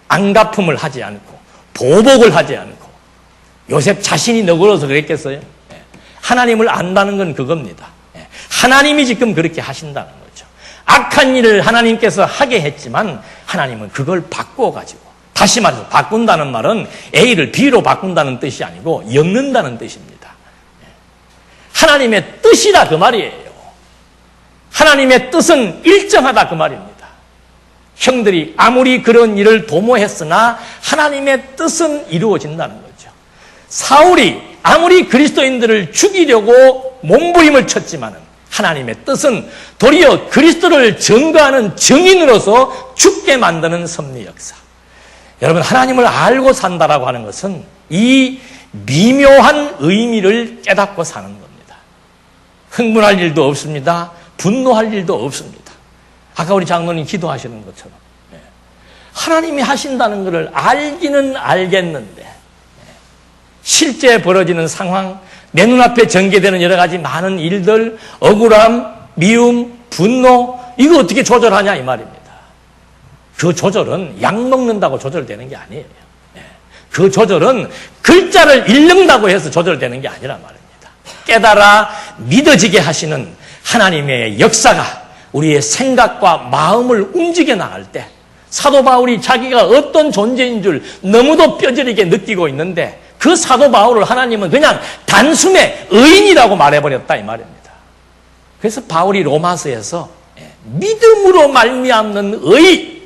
안갚음을 하지 않고 보복을 하지 않고, 요셉 자신이 너그러워서 그랬겠어요? 하나님을 안다는 건 그겁니다. 하나님이 지금 그렇게 하신다는 거죠. 악한 일을 하나님께서 하게 했지만 하나님은 그걸 바꿔가지고, 다시 말해서 바꾼다는 말은 A를 B로 바꾼다는 뜻이 아니고 엮는다는 뜻입니다. 하나님의 뜻이다 그 말이에요. 하나님의 뜻은 일정하다 그 말입니다. 형들이 아무리 그런 일을 도모했으나 하나님의 뜻은 이루어진다는 거죠. 사울이 아무리 그리스도인들을 죽이려고 몸부림을 쳤지만은 하나님의 뜻은 도리어 그리스도를 증거하는 증인으로서 죽게 만드는 섭리 역사. 여러분, 하나님을 알고 산다라고 하는 것은 이 미묘한 의미를 깨닫고 사는 겁니다. 흥분할 일도 없습니다. 분노할 일도 없습니다. 아까 우리 장로님 기도하시는 것처럼 하나님이 하신다는 것을 알기는 알겠는데 실제 벌어지는 상황, 내 눈앞에 전개되는 여러 가지 많은 일들, 억울함, 미움, 분노, 이거 어떻게 조절하냐 이 말입니다. 그 조절은 약 먹는다고 조절되는 게 아니에요. 그 조절은 글자를 읽는다고 해서 조절되는 게 아니란 말입니다. 깨달아 믿어지게 하시는 하나님의 역사가 우리의 생각과 마음을 움직여 나갈 때 사도 바울이 자기가 어떤 존재인 줄 너무도 뼈저리게 느끼고 있는데 그 사도 바울을 하나님은 그냥 단숨에 의인이라고 말해버렸다 이 말입니다. 그래서 바울이 로마서에서 믿음으로 말미암는 의,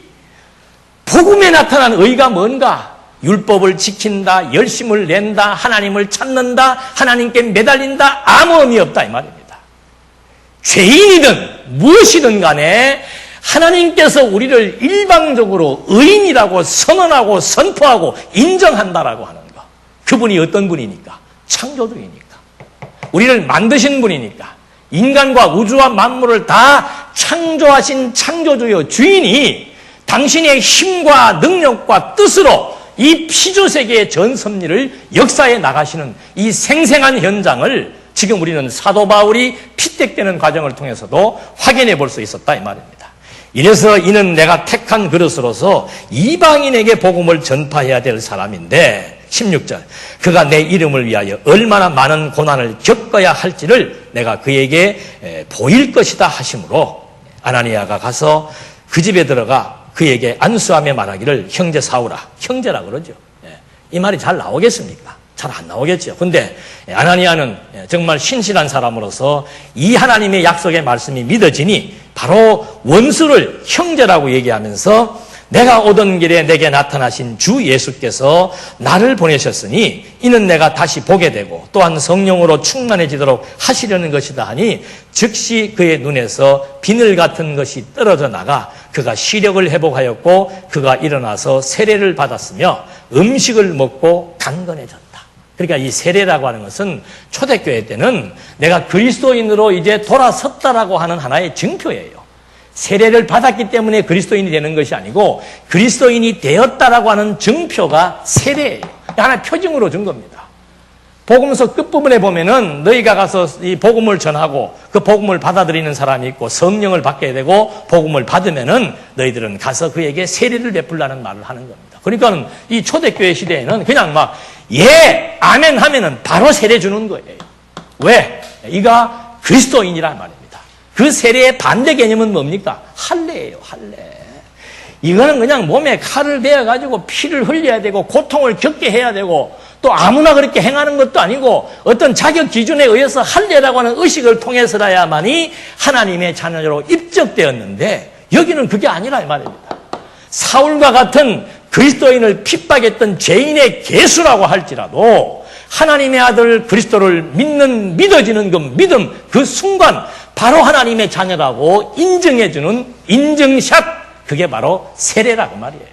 복음에 나타난 의가 뭔가? 율법을 지킨다, 열심을 낸다, 하나님을 찾는다, 하나님께 매달린다, 아무 의미 없다 이 말입니다. 죄인이든 무엇이든 간에 하나님께서 우리를 일방적으로 의인이라고 선언하고 선포하고 인정한다라고 하는 것. 그분이 어떤 분이니까? 창조주이니까. 우리를 만드신 분이니까. 인간과 우주와 만물을 다 창조하신 창조주여 주인이 당신의 힘과 능력과 뜻으로 이 피조세계의 전 섭리를 역사에 나가시는 이 생생한 현장을 지금 우리는 사도 바울이 피택되는 과정을 통해서도 확인해 볼 수 있었다 이 말입니다. 이래서 이는 내가 택한 그릇으로서 이방인에게 복음을 전파해야 될 사람인데 16절 그가 내 이름을 위하여 얼마나 많은 고난을 겪어야 할지를 내가 그에게 보일 것이다 하심으로 아나니아가 가서 그 집에 들어가 그에게 안수하며 말하기를 형제 사울아, 형제라 그러죠. 이 말이 잘 나오겠습니까? 잘 안 나오겠죠. 근데 아나니아는 정말 신실한 사람으로서 이 하나님의 약속의 말씀이 믿어지니 바로 원수를 형제라고 얘기하면서 내가 오던 길에 내게 나타나신 주 예수께서 나를 보내셨으니 이는 내가 다시 보게 되고 또한 성령으로 충만해지도록 하시려는 것이다 하니 즉시 그의 눈에서 비늘 같은 것이 떨어져 나가 그가 시력을 회복하였고 그가 일어나서 세례를 받았으며 음식을 먹고 강건해졌다. 그러니까 이 세례라고 하는 것은 초대교회 때는 내가 그리스도인으로 이제 돌아섰다라고 하는 하나의 증표예요. 세례를 받았기 때문에 그리스도인이 되는 것이 아니고 그리스도인이 되었다라고 하는 증표가 세례예요. 하나의 표징으로 준 겁니다. 복음서 끝부분에 보면은 너희가 가서 이 복음을 전하고 그 복음을 받아들이는 사람이 있고 성령을 받게 되고 복음을 받으면은 너희들은 가서 그에게 세례를 베풀라는 말을 하는 겁니다. 그러니까는 이 초대교회 시대에는 그냥 막 예, 아멘 하면은 바로 세례 주는 거예요. 왜? 이가 그리스도인이란 말입니다. 그 세례의 반대 개념은 뭡니까? 할례예요, 할례. 이거는 그냥 몸에 칼을 베어가지고 피를 흘려야 되고 고통을 겪게 해야 되고 또 아무나 그렇게 행하는 것도 아니고 어떤 자격 기준에 의해서 할례라고 하는 의식을 통해서라야만이 하나님의 자녀로 입적되었는데 여기는 그게 아니라 이 말입니다. 사울과 같은 그리스도인을 핍박했던 죄인의 개수라고 할지라도 하나님의 아들 그리스도를 믿어지는 그 믿음, 그 순간 바로 하나님의 자녀라고 인정해주는 인증샷, 그게 바로 세례라고 말이에요.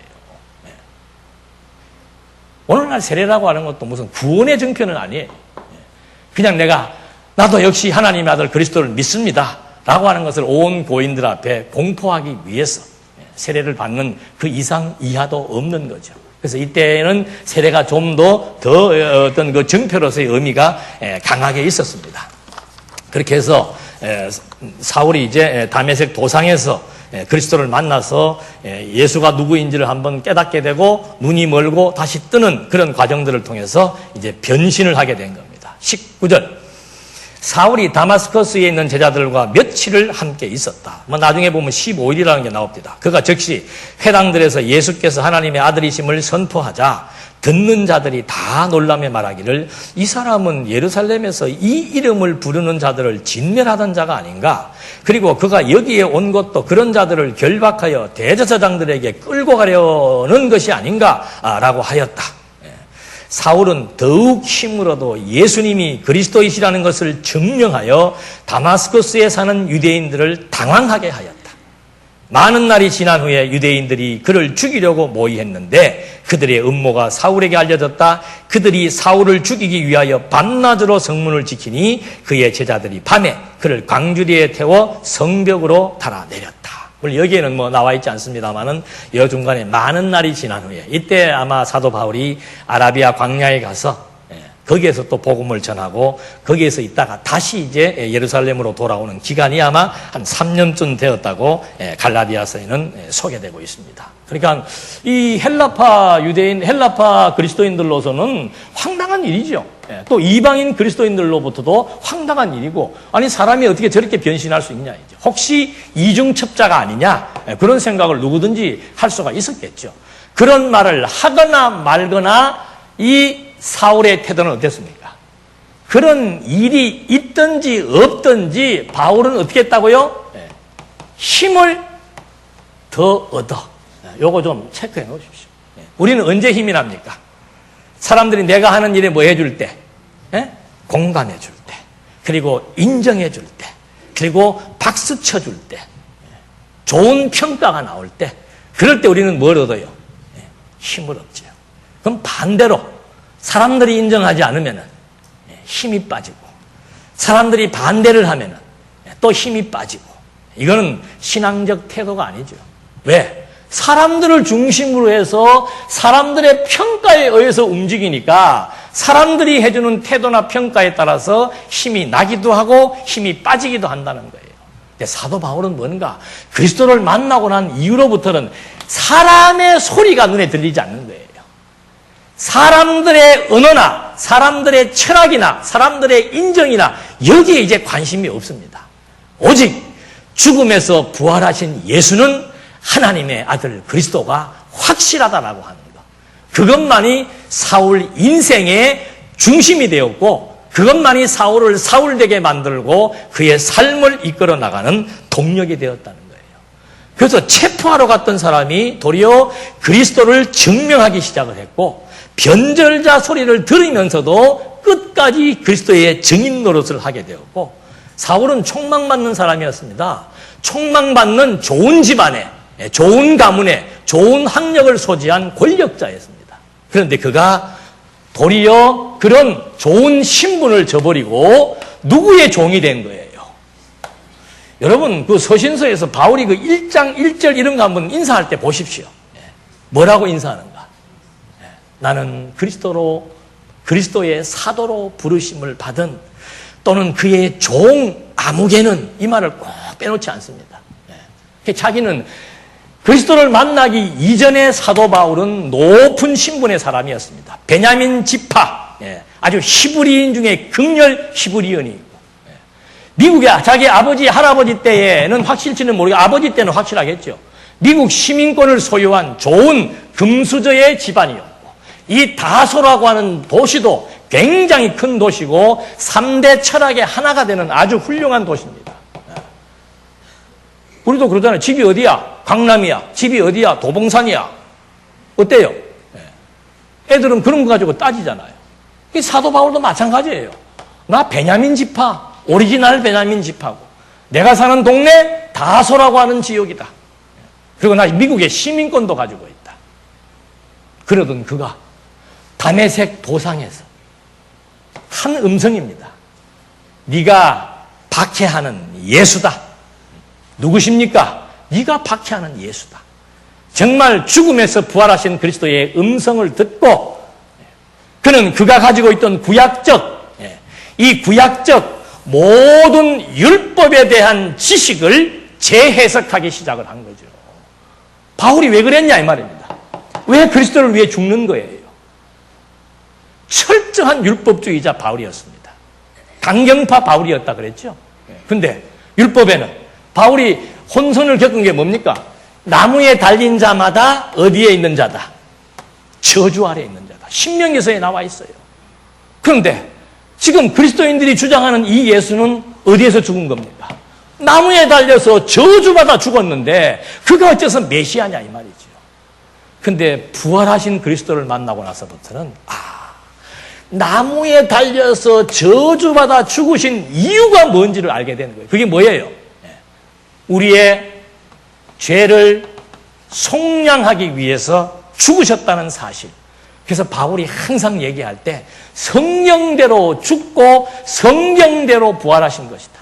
오늘날 세례라고 하는 것도 무슨 구원의 증표는 아니에요. 그냥 나도 역시 하나님의 아들 그리스도를 믿습니다 라고 하는 것을 온 고인들 앞에 공포하기 위해서 세례를 받는 그 이상 이하도 없는 거죠. 그래서 이때는 세례가 좀 더 어떤 그 증표로서의 의미가 강하게 있었습니다. 그렇게 해서 사울이 이제 다메섹 도상에서 그리스도를 만나서 예수가 누구인지를 한번 깨닫게 되고 눈이 멀고 다시 뜨는 그런 과정들을 통해서 이제 변신을 하게 된 겁니다. 19절. 사울이 다마스커스에 있는 제자들과 며칠을 함께 있었다. 나중에 보면 15일이라는 게 나옵니다. 그가 즉시 회당들에서 예수께서 하나님의 아들이심을 선포하자 듣는 자들이 다 놀라며 말하기를 이 사람은 예루살렘에서 이 이름을 부르는 자들을 진멸하던 자가 아닌가? 그리고 그가 여기에 온 것도 그런 자들을 결박하여 대제사장들에게 끌고 가려는 것이 아닌가? 라고 하였다. 사울은 더욱 힘으로도 예수님이 그리스도이시라는 것을 증명하여 다마스커스에 사는 유대인들을 당황하게 하였다. 많은 날이 지난 후에 유대인들이 그를 죽이려고 모의했는데 그들의 음모가 사울에게 알려졌다. 그들이 사울을 죽이기 위하여 밤낮으로 성문을 지키니 그의 제자들이 밤에 그를 광주리에 태워 성벽으로 달아내렸다. 물론 여기에는 뭐 나와 있지 않습니다만은 여 중간에 많은 날이 지난 후에 이때 아마 사도 바울이 아라비아 광야에 가서 거기에서 또 복음을 전하고 거기에서 있다가 다시 이제 예루살렘으로 돌아오는 기간이 아마 한 3년쯤 되었다고 갈라디아서에는 소개되고 있습니다. 그러니까 이 헬라파 유대인, 헬라파 그리스도인들로서는 황당한 일이죠. 또 이방인 그리스도인들로부터도 황당한 일이고, 아니 사람이 어떻게 저렇게 변신할 수 있냐 이제. 혹시 이중첩자가 아니냐 그런 생각을 누구든지 할 수가 있었겠죠. 그런 말을 하거나 말거나 이 사울의 태도는 어땠습니까? 그런 일이 있든지 없든지 바울은 어떻게 했다고요? 힘을 더 얻어. 요거 좀 체크해 놓으십시오. 우리는 언제 힘이 납니까? 사람들이 내가 하는 일에 뭐 해줄 때? 공감해 줄 때. 그리고 인정해 줄 때. 그리고 박수 쳐줄 때. 좋은 평가가 나올 때. 그럴 때 우리는 뭘 얻어요? 힘을 얻죠. 그럼 반대로 사람들이 인정하지 않으면 힘이 빠지고, 사람들이 반대를 하면 또 힘이 빠지고, 이거는 신앙적 태도가 아니죠. 왜? 사람들을 중심으로 해서 사람들의 평가에 의해서 움직이니까 사람들이 해주는 태도나 평가에 따라서 힘이 나기도 하고 힘이 빠지기도 한다는 거예요. 근데 사도 바울은 뭔가 그리스도를 만나고 난 이후로부터는 사람의 소리가 눈에 들리지 않는 거예요. 사람들의 언어나 사람들의 철학이나 사람들의 인정이나 여기에 이제 관심이 없습니다. 오직 죽음에서 부활하신 예수는 하나님의 아들 그리스도가 확실하다라고 하는 것. 그것만이 사울 인생의 중심이 되었고, 그것만이 사울을 사울되게 만들고 그의 삶을 이끌어 나가는 동력이 되었다는 거예요. 그래서 체포하러 갔던 사람이 도리어 그리스도를 증명하기 시작을 했고, 변절자 소리를 들으면서도 끝까지 그리스도의 증인 노릇을 하게 되었고, 사울은 총망받는 사람이었습니다. 총망받는 좋은 집안에, 좋은 가문에, 좋은 학력을 소지한 권력자였습니다. 그런데 그가 도리어 그런 좋은 신분을 저버리고 누구의 종이 된 거예요? 여러분, 그 서신서에서 바울이 그 1장 1절 이런 거 한번 인사할 때 보십시오. 뭐라고 인사하는가? 나는 그리스도의 사도로 부르심을 받은, 또는 그의 종 아무개는, 이 말을 꼭 빼놓지 않습니다. 자기는 그리스도를 만나기 이전에 사도 바울은 높은 신분의 사람이었습니다. 베냐민 지파, 아주 히브리인 중에 극렬 히브리인이고, 미국의 자기 아버지, 할아버지 때에는 확실치는 모르고 아버지 때는 확실하겠죠. 미국 시민권을 소유한 좋은 금수저의 집안이었고, 이 다소라고 하는 도시도 굉장히 큰 도시고 3대 철학의 하나가 되는 아주 훌륭한 도시입니다. 우리도 그러잖아요. 집이 어디야? 강남이야. 집이 어디야? 도봉산이야. 어때요? 애들은 그런 거 가지고 따지잖아요. 이 사도 바울도 마찬가지예요. 나 베냐민 지파, 오리지널 베냐민 지파고, 내가 사는 동네 다소라고 하는 지역이다. 그리고 나 미국의 시민권도 가지고 있다. 그러던 그가 다메섹 도상에서 한 음성입니다. 네가 박해하는 예수다. 누구십니까? 네가 박해하는 예수다. 정말 죽음에서 부활하신 그리스도의 음성을 듣고 그는 그가 가지고 있던 이 구약적 모든 율법에 대한 지식을 재해석하기 시작을 한 거죠. 바울이 왜 그랬냐 이 말입니다. 왜 그리스도를 위해 죽는 거예요? 철저한 율법주의자 바울이었습니다. 강경파 바울이었다 그랬죠. 근데 율법에는 바울이 혼선을 겪은 게 뭡니까? 나무에 달린 자마다 어디에 있는 자다? 저주 아래에 있는 자다. 신명기서에 나와 있어요. 그런데 지금 그리스도인들이 주장하는 이 예수는 어디에서 죽은 겁니까? 나무에 달려서 저주받아 죽었는데 그가 어째서 메시아냐 이 말이죠. 근데 부활하신 그리스도를 만나고 나서부터는 나무에 달려서 저주받아 죽으신 이유가 뭔지를 알게 되는 거예요. 그게 뭐예요? 우리의 죄를 속량하기 위해서 죽으셨다는 사실. 그래서 바울이 항상 얘기할 때 성경대로 죽고 성경대로 부활하신 것이다.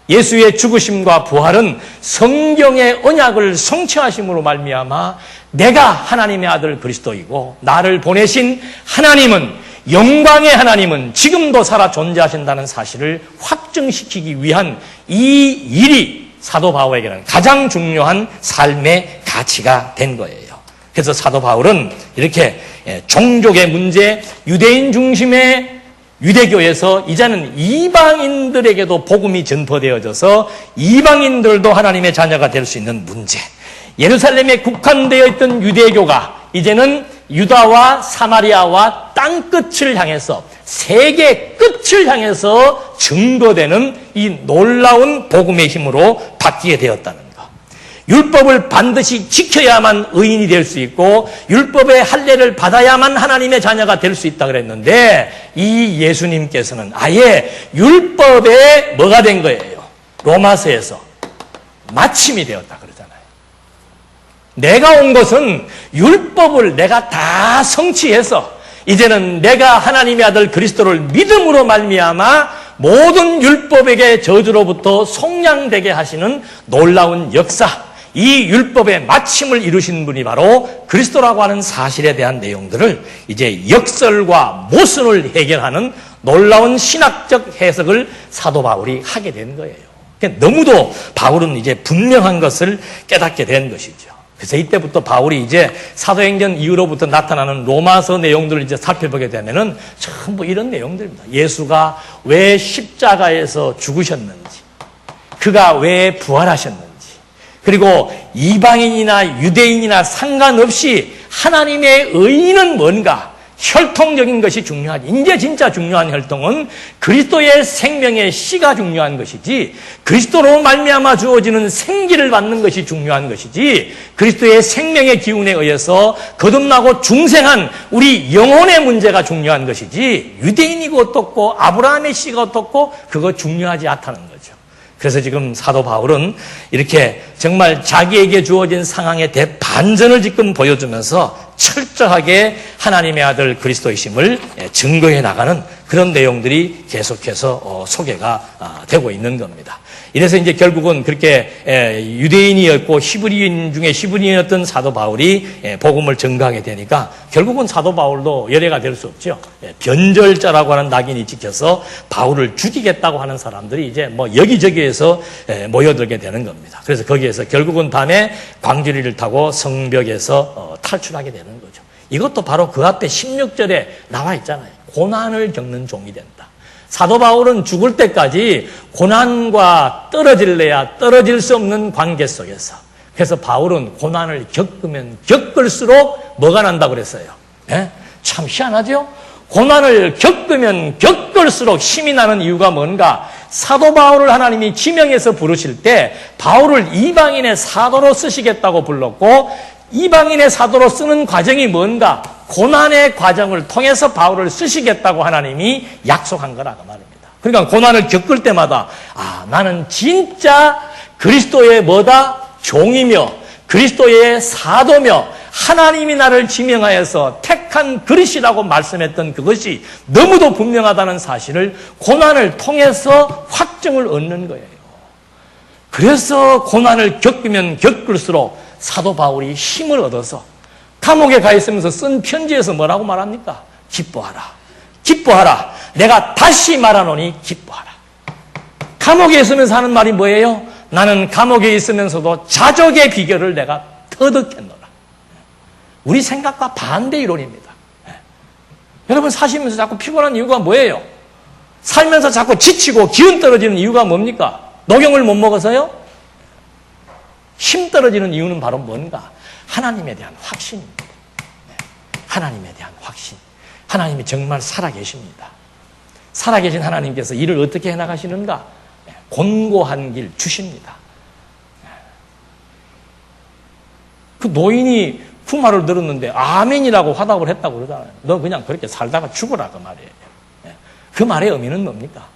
예수의 죽으심과 부활은 성경의 언약을 성취하심으로 말미암아 내가 하나님의 아들 그리스도이고 나를 보내신 하나님은, 영광의 하나님은 지금도 살아 존재하신다는 사실을 확증시키기 위한 이 일이 사도 바울에게는 가장 중요한 삶의 가치가 된 거예요. 그래서 사도 바울은 이렇게 종족의 문제, 유대인 중심의 유대교에서 이제는 이방인들에게도 복음이 전파되어져서 이방인들도 하나님의 자녀가 될 수 있는 문제, 예루살렘에 국한되어 있던 유대교가 이제는 유다와 사마리아와 땅끝을 향해서, 세계 끝을 향해서 증거되는 이 놀라운 복음의 힘으로 바뀌게 되었다는 것. 율법을 반드시 지켜야만 의인이 될 수 있고 율법의 할례를 받아야만 하나님의 자녀가 될 수 있다 그랬는데, 이 예수님께서는 아예 율법에 뭐가 된 거예요? 로마서에서 마침이 되었다 그러잖아요. 내가 온 것은 율법을 내가 다 성취해서 이제는 내가 하나님의 아들 그리스도를 믿음으로 말미암아 모든 율법에게 저주로부터 속량되게 하시는 놀라운 역사, 이 율법의 마침을 이루신 분이 바로 그리스도라고 하는 사실에 대한 내용들을 이제 역설과 모순을 해결하는 놀라운 신학적 해석을 사도 바울이 하게 된 거예요. 너무도 바울은 이제 분명한 것을 깨닫게 된 것이죠. 그래서 이때부터 바울이 이제 사도행전 이후로부터 나타나는 로마서 내용들을 이제 살펴보게 되면은 전부 이런 내용들입니다. 예수가 왜 십자가에서 죽으셨는지, 그가 왜 부활하셨는지, 그리고 이방인이나 유대인이나 상관없이 하나님의 의의는 뭔가, 혈통적인 것이 중요하지. 이제 진짜 중요한 혈통은 그리스도의 생명의 씨가 중요한 것이지, 그리스도로 말미암아 주어지는 생기를 받는 것이 중요한 것이지, 그리스도의 생명의 기운에 의해서 거듭나고 중생한 우리 영혼의 문제가 중요한 것이지, 유대인이고 어떻고 아브라함의 씨가 어떻고 그거 중요하지 않다는 거죠. 그래서 지금 사도 바울은 이렇게 정말 자기에게 주어진 상황의 대반전을 지금 보여주면서 철저하게 하나님의 아들 그리스도이심을 증거해 나가는 그런 내용들이 계속해서 소개가 되고 있는 겁니다. 이래서 이제 결국은 그렇게 유대인이었고 히브리인 중에 히브리인이었던 사도 바울이 복음을 증거하게 되니까 결국은 사도 바울도 열애가 될 수 없죠. 변절자라고 하는 낙인이 찍혀서 바울을 죽이겠다고 하는 사람들이 이제 뭐 여기저기에서 모여들게 되는 겁니다. 그래서 거기에서 결국은 밤에 광주리를 타고 성벽에서 탈출하게 되는 거죠. 이것도 바로 그 앞에 16절에 나와 있잖아요. 고난을 겪는 종이 된다. 사도 바울은 죽을 때까지 고난과 떨어질래야 떨어질 수 없는 관계 속에서, 그래서 바울은 고난을 겪으면 겪을수록 뭐가 난다고 그랬어요? 참 희한하죠? 고난을 겪으면 겪을수록 힘이 나는 이유가 뭔가? 사도 바울을 하나님이 지명해서 부르실 때 바울을 이방인의 사도로 쓰시겠다고 불렀고, 이방인의 사도로 쓰는 과정이 뭔가? 고난의 과정을 통해서 바울을 쓰시겠다고 하나님이 약속한 거라고 말입니다. 그러니까 고난을 겪을 때마다 나는 진짜 그리스도의 뭐다? 종이며 그리스도의 사도며 하나님이 나를 지명하여서 택한 그릇이라고 말씀했던 그것이 너무도 분명하다는 사실을 고난을 통해서 확증을 얻는 거예요. 그래서 고난을 겪으면 겪을수록 사도 바울이 힘을 얻어서 감옥에 가 있으면서 쓴 편지에서 뭐라고 말합니까? 기뻐하라. 기뻐하라. 내가 다시 말하노니 기뻐하라. 감옥에 있으면서 하는 말이 뭐예요? 나는 감옥에 있으면서도 자족의 비결을 내가 터득했노라. 우리 생각과 반대 이론입니다. 여러분 사시면서 자꾸 피곤한 이유가 뭐예요? 살면서 자꾸 지치고 기운 떨어지는 이유가 뭡니까? 녹용을 못 먹어서요? 힘 떨어지는 이유는 바로 뭔가? 하나님에 대한 확신입니다. 하나님에 대한 확신. 하나님이 정말 살아계십니다. 살아계신 하나님께서 일을 어떻게 해나가시는가? 곤고한 길 주십니다. 그 노인이 그 말을 들었는데 아멘이라고 화답을 했다고 그러잖아요. 너 그냥 그렇게 살다가 죽어라 그 말이에요. 그 말의 의미는 뭡니까?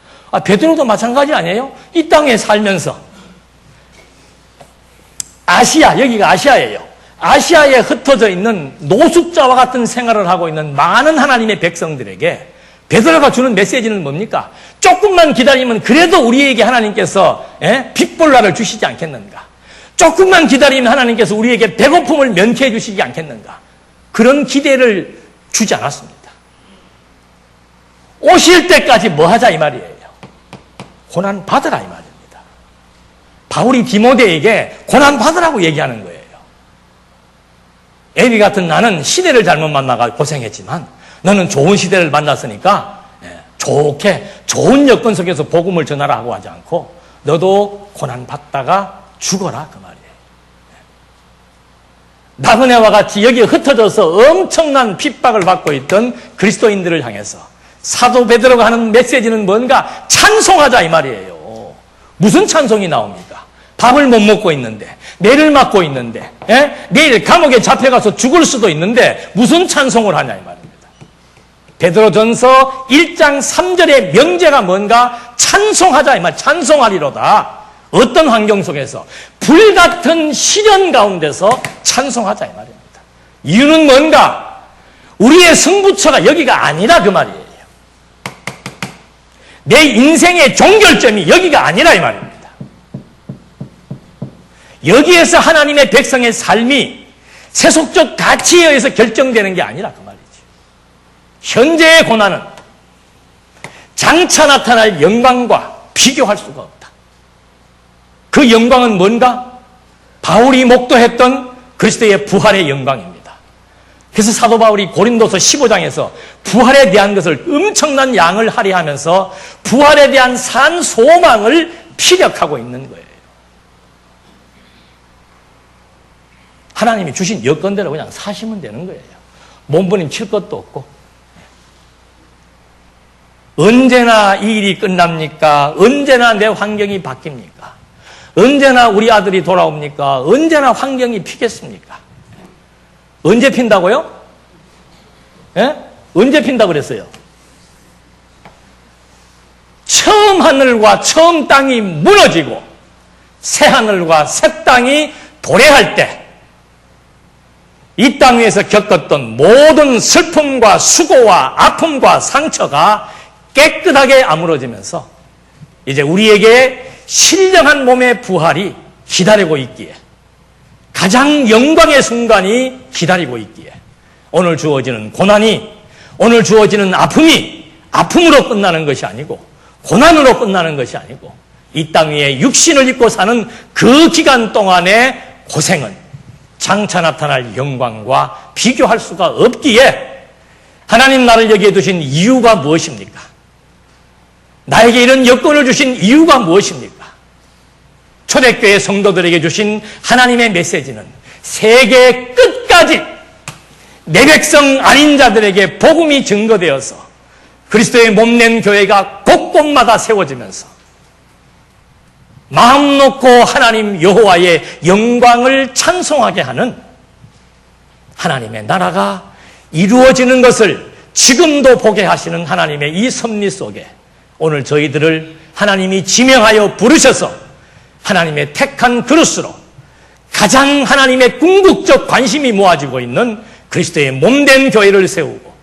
베드로도 마찬가지 아니에요? 이 땅에 살면서 아시아, 여기가 아시아예요. 아시아에 흩어져 있는 노숙자와 같은 생활을 하고 있는 많은 하나님의 백성들에게 베드로가 주는 메시지는 뭡니까? 조금만 기다리면 그래도 우리에게 하나님께서 빅볼라를 주시지 않겠는가? 조금만 기다리면 하나님께서 우리에게 배고픔을 면케해 주시지 않겠는가? 그런 기대를 주지 않았습니다. 오실 때까지 뭐 하자 이 말이에요. 고난 받으라 이 말입니다. 바울이 디모데에게 고난 받으라고 얘기하는 거예요. 에비 같은 나는 시대를 잘못 만나가 고생했지만 너는 좋은 시대를 만났으니까 좋은 여건 속에서 복음을 전하라 하고 하지 않고 너도 고난 받다가 죽어라 그 말이에요. 나그네와 같이 여기에 흩어져서 엄청난 핍박을 받고 있던 그리스도인들을 향해서 사도 베드로가 하는 메시지는 뭔가? 찬송하자 이 말이에요. 무슨 찬송이 나옵니까? 밥을 못 먹고 있는데, 매를 맞고 있는데, 내일 감옥에 잡혀가서 죽을 수도 있는데 무슨 찬송을 하냐 이 말입니다. 베드로전서 1장 3절의 명제가 뭔가? 찬송하자 이 말, 찬송하리로다. 어떤 환경 속에서? 불같은 시련 가운데서 찬송하자 이 말입니다. 이유는 뭔가? 우리의 승부처가 여기가 아니라 그 말이에요. 내 인생의 종결점이 여기가 아니라 이 말입니다. 여기에서 하나님의 백성의 삶이 세속적 가치에 의해서 결정되는 게 아니라 그 말이죠. 현재의 고난은 장차 나타날 영광과 비교할 수가 없다. 그 영광은 뭔가? 바울이 목도했던 그리스도의 부활의 영광입니다. 그래서 사도 바울이 고린도서 15장에서 부활에 대한 것을 엄청난 양을 할애하면서 부활에 대한 산 소망을 피력하고 있는 거예요. 하나님이 주신 여건대로 그냥 사시면 되는 거예요. 몸부림 칠 것도 없고. 언제나 이 일이 끝납니까? 언제나 내 환경이 바뀝니까? 언제나 우리 아들이 돌아옵니까? 언제나 환경이 피겠습니까? 언제 핀다고요? 언제 핀다고 그랬어요? 처음 하늘과 처음 땅이 무너지고 새 하늘과 새 땅이 도래할 때 이 땅 위에서 겪었던 모든 슬픔과 수고와 아픔과 상처가 깨끗하게 아물어지면서 이제 우리에게 신령한 몸의 부활이 기다리고 있기에 가장 영광의 순간이 기다리고 있기에 오늘 주어지는 고난이, 오늘 주어지는 아픔이 아픔으로 끝나는 것이 아니고 고난으로 끝나는 것이 아니고 이 땅 위에 육신을 입고 사는 그 기간 동안의 고생은 장차 나타날 영광과 비교할 수가 없기에 하나님 나를 여기에 두신 이유가 무엇입니까? 나에게 이런 여건을 주신 이유가 무엇입니까? 초대교회 성도들에게 주신 하나님의 메시지는 세계 끝까지 내 백성 아닌 자들에게 복음이 증거되어서 그리스도의 몸낸 교회가 곳곳마다 세워지면서 마음 놓고 하나님 여호와의 영광을 찬송하게 하는 하나님의 나라가 이루어지는 것을 지금도 보게 하시는 하나님의 이 섭리 속에 오늘 저희들을 하나님이 지명하여 부르셔서 하나님의 택한 그릇으로 가장 하나님의 궁극적 관심이 모아지고 있는 그리스도의 몸된 교회를 세우고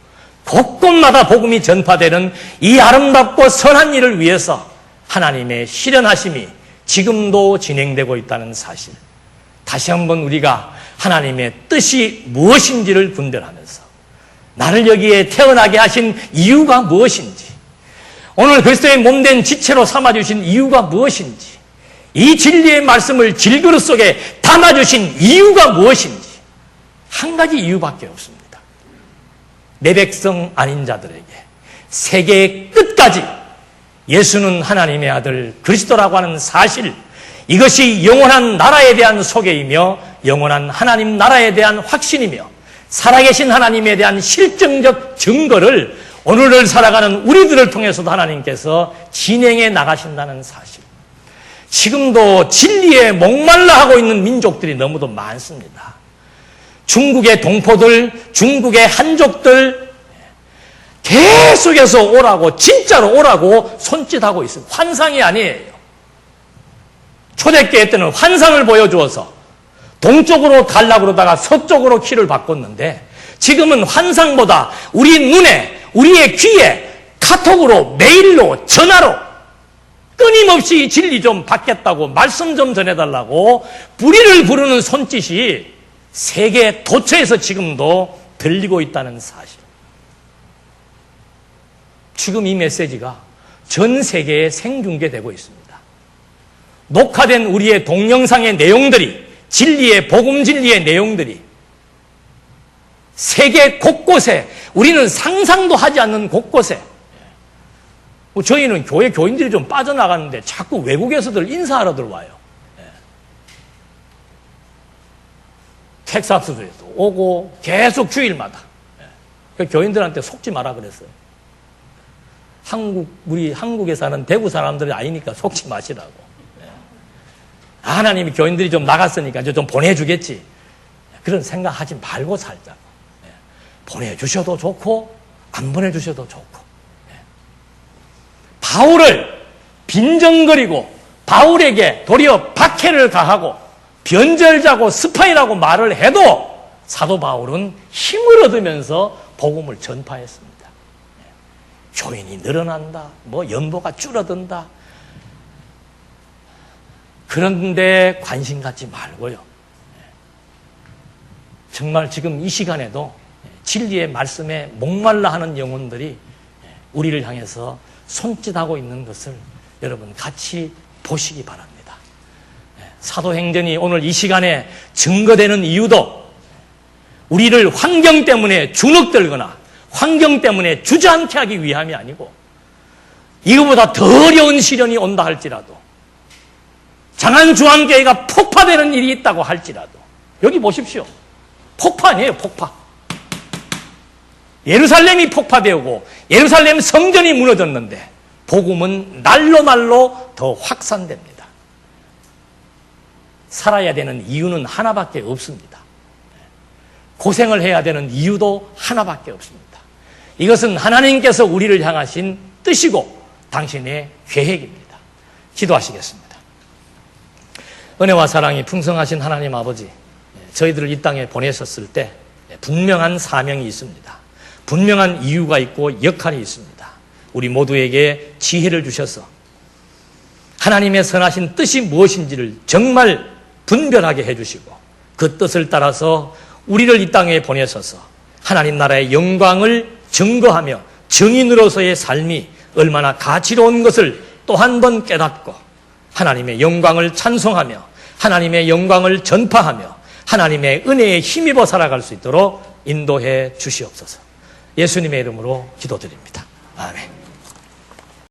곳곳마다 복음이 전파되는 이 아름답고 선한 일을 위해서 하나님의 실현하심이 지금도 진행되고 있다는 사실, 다시 한번 우리가 하나님의 뜻이 무엇인지를 분별하면서 나를 여기에 태어나게 하신 이유가 무엇인지, 오늘 그리스도의 몸된 지체로 삼아주신 이유가 무엇인지, 이 진리의 말씀을 질그릇 속에 담아주신 이유가 무엇인지 한 가지 이유밖에 없습니다. 내 백성 아닌 자들에게 세계의 끝까지 예수는 하나님의 아들 그리스도라고 하는 사실, 이것이 영원한 나라에 대한 소개이며 영원한 하나님 나라에 대한 확신이며 살아계신 하나님에 대한 실증적 증거를 오늘을 살아가는 우리들을 통해서도 하나님께서 진행해 나가신다는 사실. 지금도 진리에 목말라 하고 있는 민족들이 너무도 많습니다. 중국의 동포들, 중국의 한족들 계속해서 오라고, 진짜로 오라고 손짓하고 있습니다. 환상이 아니에요. 초대교회 때는 환상을 보여주어서 동쪽으로 가려고 그러다가 서쪽으로 키를 바꿨는데 지금은 환상보다 우리 눈에, 우리의 귀에 카톡으로, 메일로, 전화로 끊임없이 진리 좀 받겠다고, 말씀 좀 전해달라고 불의를 부르는 손짓이 세계 도처에서 지금도 들리고 있다는 사실. 지금 이 메시지가 전 세계에 생중계되고 있습니다. 녹화된 우리의 동영상의 내용들이, 진리의, 복음 진리의 내용들이 세계 곳곳에, 우리는 상상도 하지 않는 곳곳에, 저희는 교회 교인들이 좀 빠져나가는데 자꾸 외국에서들 인사하러 들어와요. 텍사스에도 오고 계속 주일마다. 교인들한테 속지 마라 그랬어요. 우리 한국에 사는 대구 사람들이 아니니까 속지 마시라고. 하나님이 교인들이 좀 나갔으니까 이제 좀 보내주겠지. 그런 생각하지 말고 살자고. 보내주셔도 좋고 안 보내주셔도 좋고. 바울을 빈정거리고 바울에게 도리어 박해를 가하고 변절자고 스파이라고 말을 해도 사도 바울은 힘을 얻으면서 복음을 전파했습니다. 교인이 늘어난다, 뭐 연보가 줄어든다. 그런데 관심 갖지 말고요. 정말 지금 이 시간에도 진리의 말씀에 목말라 하는 영혼들이 우리를 향해서 손짓하고 있는 것을 여러분 같이 보시기 바랍니다. 사도행전이 오늘 이 시간에 증거되는 이유도 우리를 환경 때문에 주눅들거나 환경 때문에 주저앉게 하기 위함이 아니고, 이거보다 더 어려운 시련이 온다 할지라도, 장안주안교회가 폭파되는 일이 있다고 할지라도, 여기 보십시오. 폭파 아니에요, 폭파. 예루살렘이 폭파되고 예루살렘 성전이 무너졌는데 복음은 날로 날로 더 확산됩니다. 살아야 되는 이유는 하나밖에 없습니다. 고생을 해야 되는 이유도 하나밖에 없습니다. 이것은 하나님께서 우리를 향하신 뜻이고 당신의 계획입니다. 기도하시겠습니다. 은혜와 사랑이 풍성하신 하나님 아버지, 저희들을 이 땅에 보내셨을 때 분명한 사명이 있습니다. 분명한 이유가 있고 역할이 있습니다. 우리 모두에게 지혜를 주셔서 하나님의 선하신 뜻이 무엇인지를 정말 분별하게 해주시고, 그 뜻을 따라서 우리를 이 땅에 보내셔서 하나님 나라의 영광을 증거하며 증인으로서의 삶이 얼마나 가치로운 것을 또 한 번 깨닫고 하나님의 영광을 찬송하며 하나님의 영광을 전파하며 하나님의 은혜에 힘입어 살아갈 수 있도록 인도해 주시옵소서. 예수님의 이름으로 기도드립니다. 아멘.